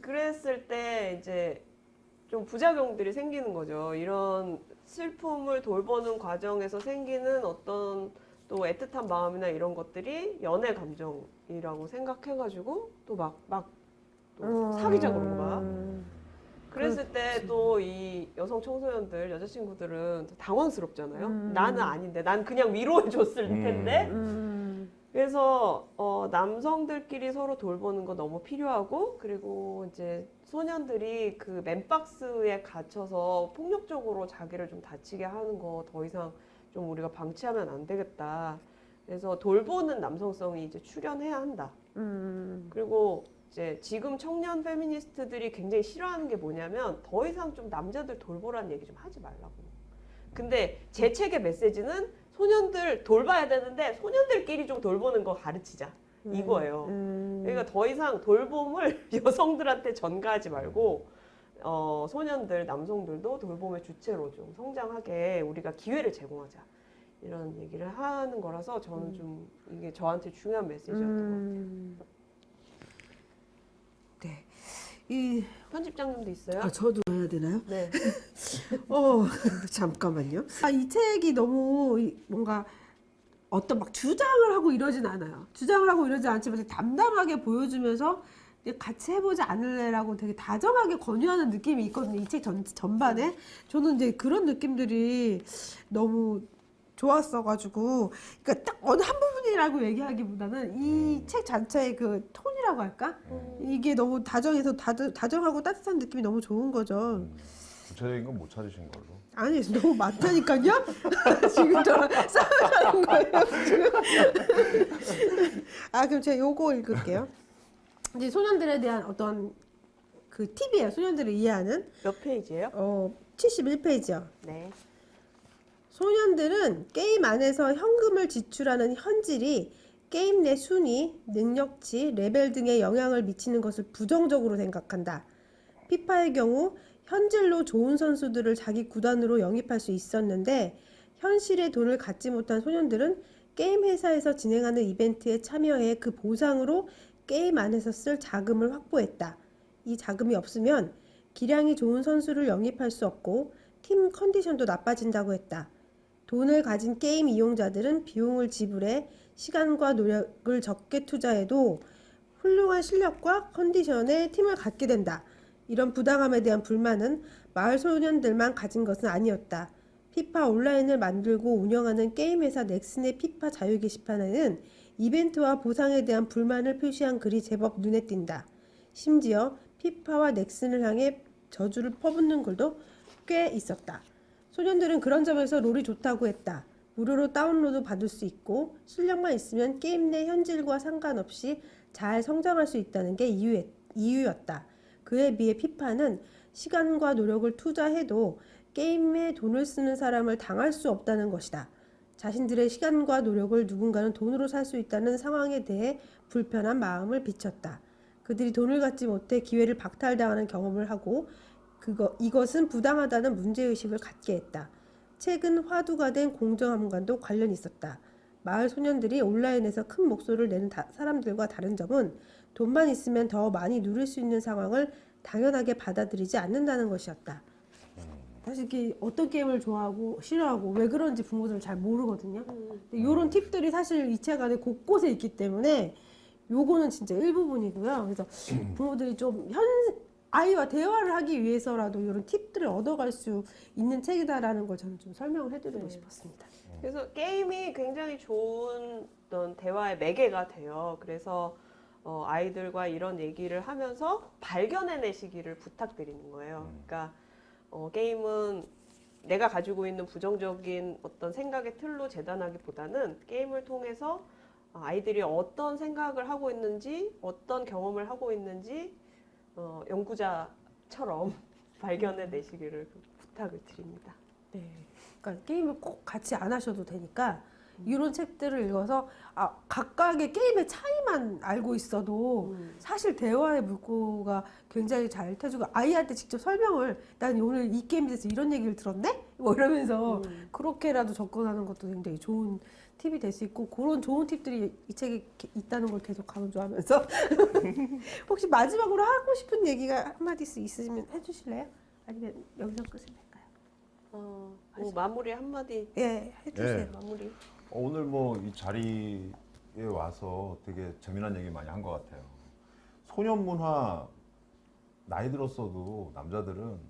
그랬을 때 이제 좀 부작용들이 생기는 거죠. 이런 슬픔을 돌보는 과정에서 생기는 어떤 또 애틋한 마음이나 이런 것들이 연애 감정이라고 생각해가지고 또 막 사귀자 그런 거야. 그랬을 때 또 이 여성 청소년들, 여자친구들은 또 당황스럽잖아요. 나는 아닌데, 난 그냥 위로해줬을 텐데. 그래서 남성들끼리 서로 돌보는 거 너무 필요하고, 그리고 이제 소년들이 그 맨박스에 갇혀서 폭력적으로 자기를 좀 다치게 하는 거 더 이상 좀 우리가 방치하면 안 되겠다. 그래서 돌보는 남성성이 이제 출현해야 한다. 그리고 이제 지금 청년 페미니스트들이 굉장히 싫어하는 게 뭐냐면 더 이상 좀 남자들 돌보라는 얘기 좀 하지 말라고. 근데 제 책의 메시지는 소년들 돌봐야 되는데 소년들끼리 좀 돌보는 거 가르치자. 이거예요. 그러니까 더 이상 돌봄을 여성들한테 전가하지 말고 소년들, 남성들도 돌봄의 주체로 좀 성장하게 우리가 기회를 제공하자. 이런 얘기를 하는 거라서 저는 좀 이게 저한테 중요한 메시지였던 것 같아요. 네. 이 편집장님도 있어요? 저도 해야 되나요? 네. 잠깐만요. 이 책이 너무 뭔가 어떤 막 주장을 하고 이러진 않아요. 주장을 하고 이러지 않지만 되게 담담하게 보여주면서 같이 해보지 않을래라고 되게 다정하게 권유하는 느낌이 있거든요. 이 책 전반에. 저는 이제 그런 느낌들이 너무 좋았어가지고, 그러니까 딱 어느 한 부분이라고 얘기하기보다는 이 책 자체의 그 톤이라고 할까? 이게 너무 다정해서 다정하고 따뜻한 느낌이 너무 좋은 거죠. 구체적인 건 못 찾으신 걸로. 아니, 너무 많다니까요? 지금 저랑 싸우자는 거예요, 지금. 그럼 제가 요거 읽을게요. 이제 소년들에 대한 어떤 그 팁이에요. 소년들을 이해하는. 몇 페이지예요? 71페이지요. 네. 소년들은 게임 안에서 현금을 지출하는 현질이 게임 내 순위, 능력치, 레벨 등에 영향을 미치는 것을 부정적으로 생각한다. 피파의 경우 현질로 좋은 선수들을 자기 구단으로 영입할 수 있었는데 현실의 돈을 갖지 못한 소년들은 게임 회사에서 진행하는 이벤트에 참여해 그 보상으로 게임 안에서 쓸 자금을 확보했다. 이 자금이 없으면 기량이 좋은 선수를 영입할 수 없고 팀 컨디션도 나빠진다고 했다. 돈을 가진 게임 이용자들은 비용을 지불해 시간과 노력을 적게 투자해도 훌륭한 실력과 컨디션의 팀을 갖게 된다. 이런 부당함에 대한 불만은 마을 소년들만 가진 것은 아니었다. 피파 온라인을 만들고 운영하는 게임 회사 넥슨의 피파 자유 게시판에는 이벤트와 보상에 대한 불만을 표시한 글이 제법 눈에 띈다. 심지어 피파와 넥슨을 향해 저주를 퍼붓는 글도 꽤 있었다. 소년들은 그런 점에서 롤이 좋다고 했다. 무료로 다운로드 받을 수 있고 실력만 있으면 게임 내 현질과 상관없이 잘 성장할 수 있다는 게 이유였다. 그에 비해 피파는 시간과 노력을 투자해도 게임에 돈을 쓰는 사람을 당할 수 없다는 것이다. 자신들의 시간과 노력을 누군가는 돈으로 살 수 있다는 상황에 대해 불편한 마음을 비쳤다. 그들이 돈을 갖지 못해 기회를 박탈당하는 경험을 하고 이것은 부당하다는 문제의식을 갖게 했다. 최근 화두가 된 공정함과도 관련이 있었다. 마을 소년들이 온라인에서 큰 목소리를 내는 사람들과 다른 점은 돈만 있으면 더 많이 누릴 수 있는 상황을 당연하게 받아들이지 않는다는 것이었다. 사실 이게 어떤 게임을 좋아하고 싫어하고 왜 그런지 부모들은 잘 모르거든요. 근데 이런 팁들이 사실 이 책 안에 곳곳에 있기 때문에 요거는 진짜 일부분이고요. 그래서 부모들이 좀 아이와 대화를 하기 위해서라도 이런 팁들을 얻어갈 수 있는 책이다라는 걸 저는 좀 설명을 해드리고 네. 싶었습니다. 그래서 게임이 굉장히 좋은 어떤 대화의 매개가 돼요. 그래서 아이들과 이런 얘기를 하면서 발견해내시기를 부탁드리는 거예요. 그러니까 게임은 내가 가지고 있는 부정적인 어떤 생각의 틀로 재단하기보다는 게임을 통해서 아이들이 어떤 생각을 하고 있는지, 어떤 경험을 하고 있는지 연구자처럼 발견해내시기를 부탁을 드립니다. 네. 그러니까 게임을 꼭 같이 안 하셔도 되니까 이런 책들을 읽어서 각각의 게임의 차이만 알고 있어도 사실 대화의 물꼬가 굉장히 잘 터지고 아이한테 직접 설명을 난 오늘 이 게임에 대해서 이런 얘기를 들었네? 뭐 이러면서 그렇게라도 접근하는 것도 굉장히 좋은 팁이 될 수 있고 그런 좋은 팁들이 이 책에 있다는 걸 계속 강조하면서 혹시 마지막으로 하고 싶은 얘기가 한마디씩 있으시면 해주실래요? 아니면 여기서 끝을 낼까요? 뭐 마무리 한마디 예, 해주세요. 예. 마무리. 오늘 뭐 이 자리에 와서 되게 재미난 얘기 많이 한 것 같아요. 소년 문화 나이 들었어도 남자들은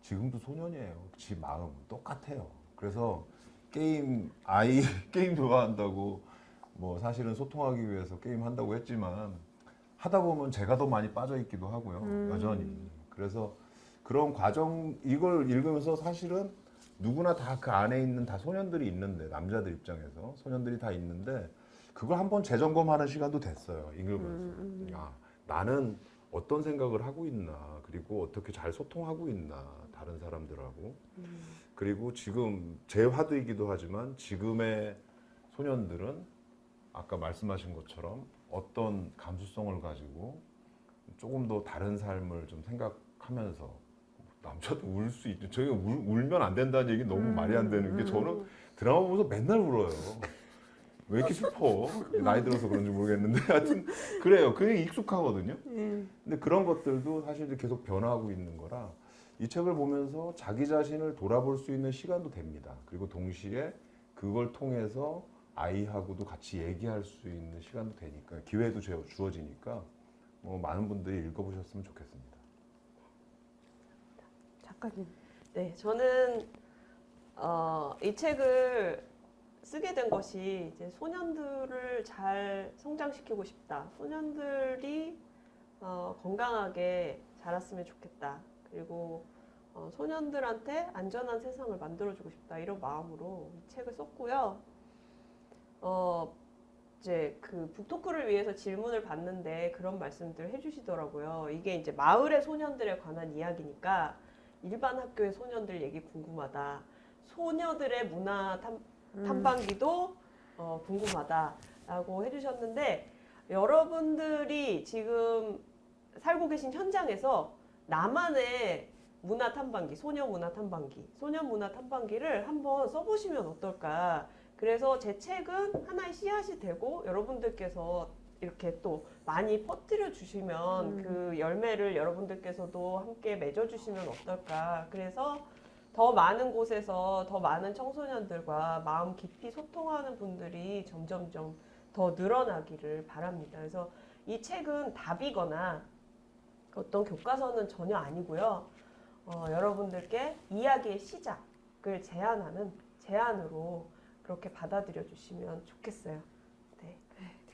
지금도 소년이에요. 지 마음 똑같아요. 그래서 게임 게임 좋아한다고 뭐 사실은 소통하기 위해서 게임 한다고 했지만 하다 보면 제가 더 많이 빠져 있기도 하고요. 여전히. 그래서 그런 과정 이걸 읽으면서 사실은 누구나 다 그 안에 있는 다 소년들이 있는데 남자들 입장에서 소년들이 다 있는데 그걸 한번 재점검하는 시간도 됐어요. 읽으면서 나는 어떤 생각을 하고 있나 그리고 어떻게 잘 소통하고 있나 다른 사람들하고 그리고 지금 제 화두이기도 하지만 지금의 소년들은 아까 말씀하신 것처럼 어떤 감수성을 가지고 조금 더 다른 삶을 좀 생각하면서 남자도 울 수 있죠. 저희가 울면 안 된다는 얘기 너무 말이 안 되는 게 저는 드라마 보면서 맨날 울어요. 왜 이렇게 슬퍼? 나이 들어서 그런지 모르겠는데 하여튼 그래요. 그게 익숙하거든요. 근데 그런 것들도 사실 이제 계속 변화하고 있는 거라 이 책을 보면서 자기 자신을 돌아볼 수 있는 시간도 됩니다. 그리고 동시에 그걸 통해서 아이하고도 같이 얘기할 수 있는 시간도 되니까 기회도 주어지니까 뭐 많은 분들이 읽어보셨으면 좋겠습니다. 작가님. 네, 저는 이 책을 쓰게 된 것이 이제 소년들을 잘 성장시키고 싶다. 소년들이 건강하게 자랐으면 좋겠다. 그리고 소년들한테 안전한 세상을 만들어주고 싶다. 이런 마음으로 이 책을 썼고요. 이제 그 북토크를 위해서 질문을 받는데 그런 말씀들 해주시더라고요. 이게 이제 마을의 소년들에 관한 이야기니까 일반 학교의 소년들 얘기 궁금하다. 소녀들의 문화 탐방기도 궁금하다라고 해주셨는데 여러분들이 지금 살고 계신 현장에서 나만의 문화 탐방기, 소녀 문화 탐방기를 한번 써보시면 어떨까. 그래서 제 책은 하나의 씨앗이 되고 여러분들께서 이렇게 또 많이 퍼뜨려 주시면 그 열매를 여러분들께서도 함께 맺어 주시면 어떨까. 그래서 더 많은 곳에서 더 많은 청소년들과 마음 깊이 소통하는 분들이 점점점 더 늘어나기를 바랍니다. 그래서 이 책은 답이거나 어떤 교과서는 전혀 아니고요. 여러분들께 이야기의 시작을 제안하는 제안으로 그렇게 받아들여 주시면 좋겠어요. 네.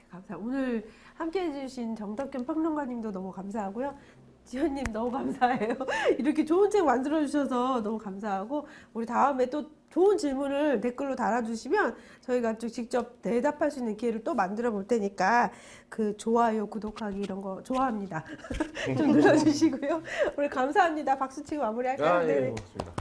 감사합니다. 오늘 함께 해주신 정덕균 평론가님도 너무 감사하고요. 지현님 너무 감사해요. 이렇게 좋은 책 만들어주셔서 너무 감사하고 우리 다음에 또 좋은 질문을 댓글로 달아주시면 저희가 또 직접 대답할 수 있는 기회를 또 만들어 볼 테니까 그 좋아요, 구독하기 이런 거 좋아합니다. 좀 눌러주시고요. 오늘 감사합니다. 박수 치고 마무리할까요? 아, 예, 네. 고맙습니다.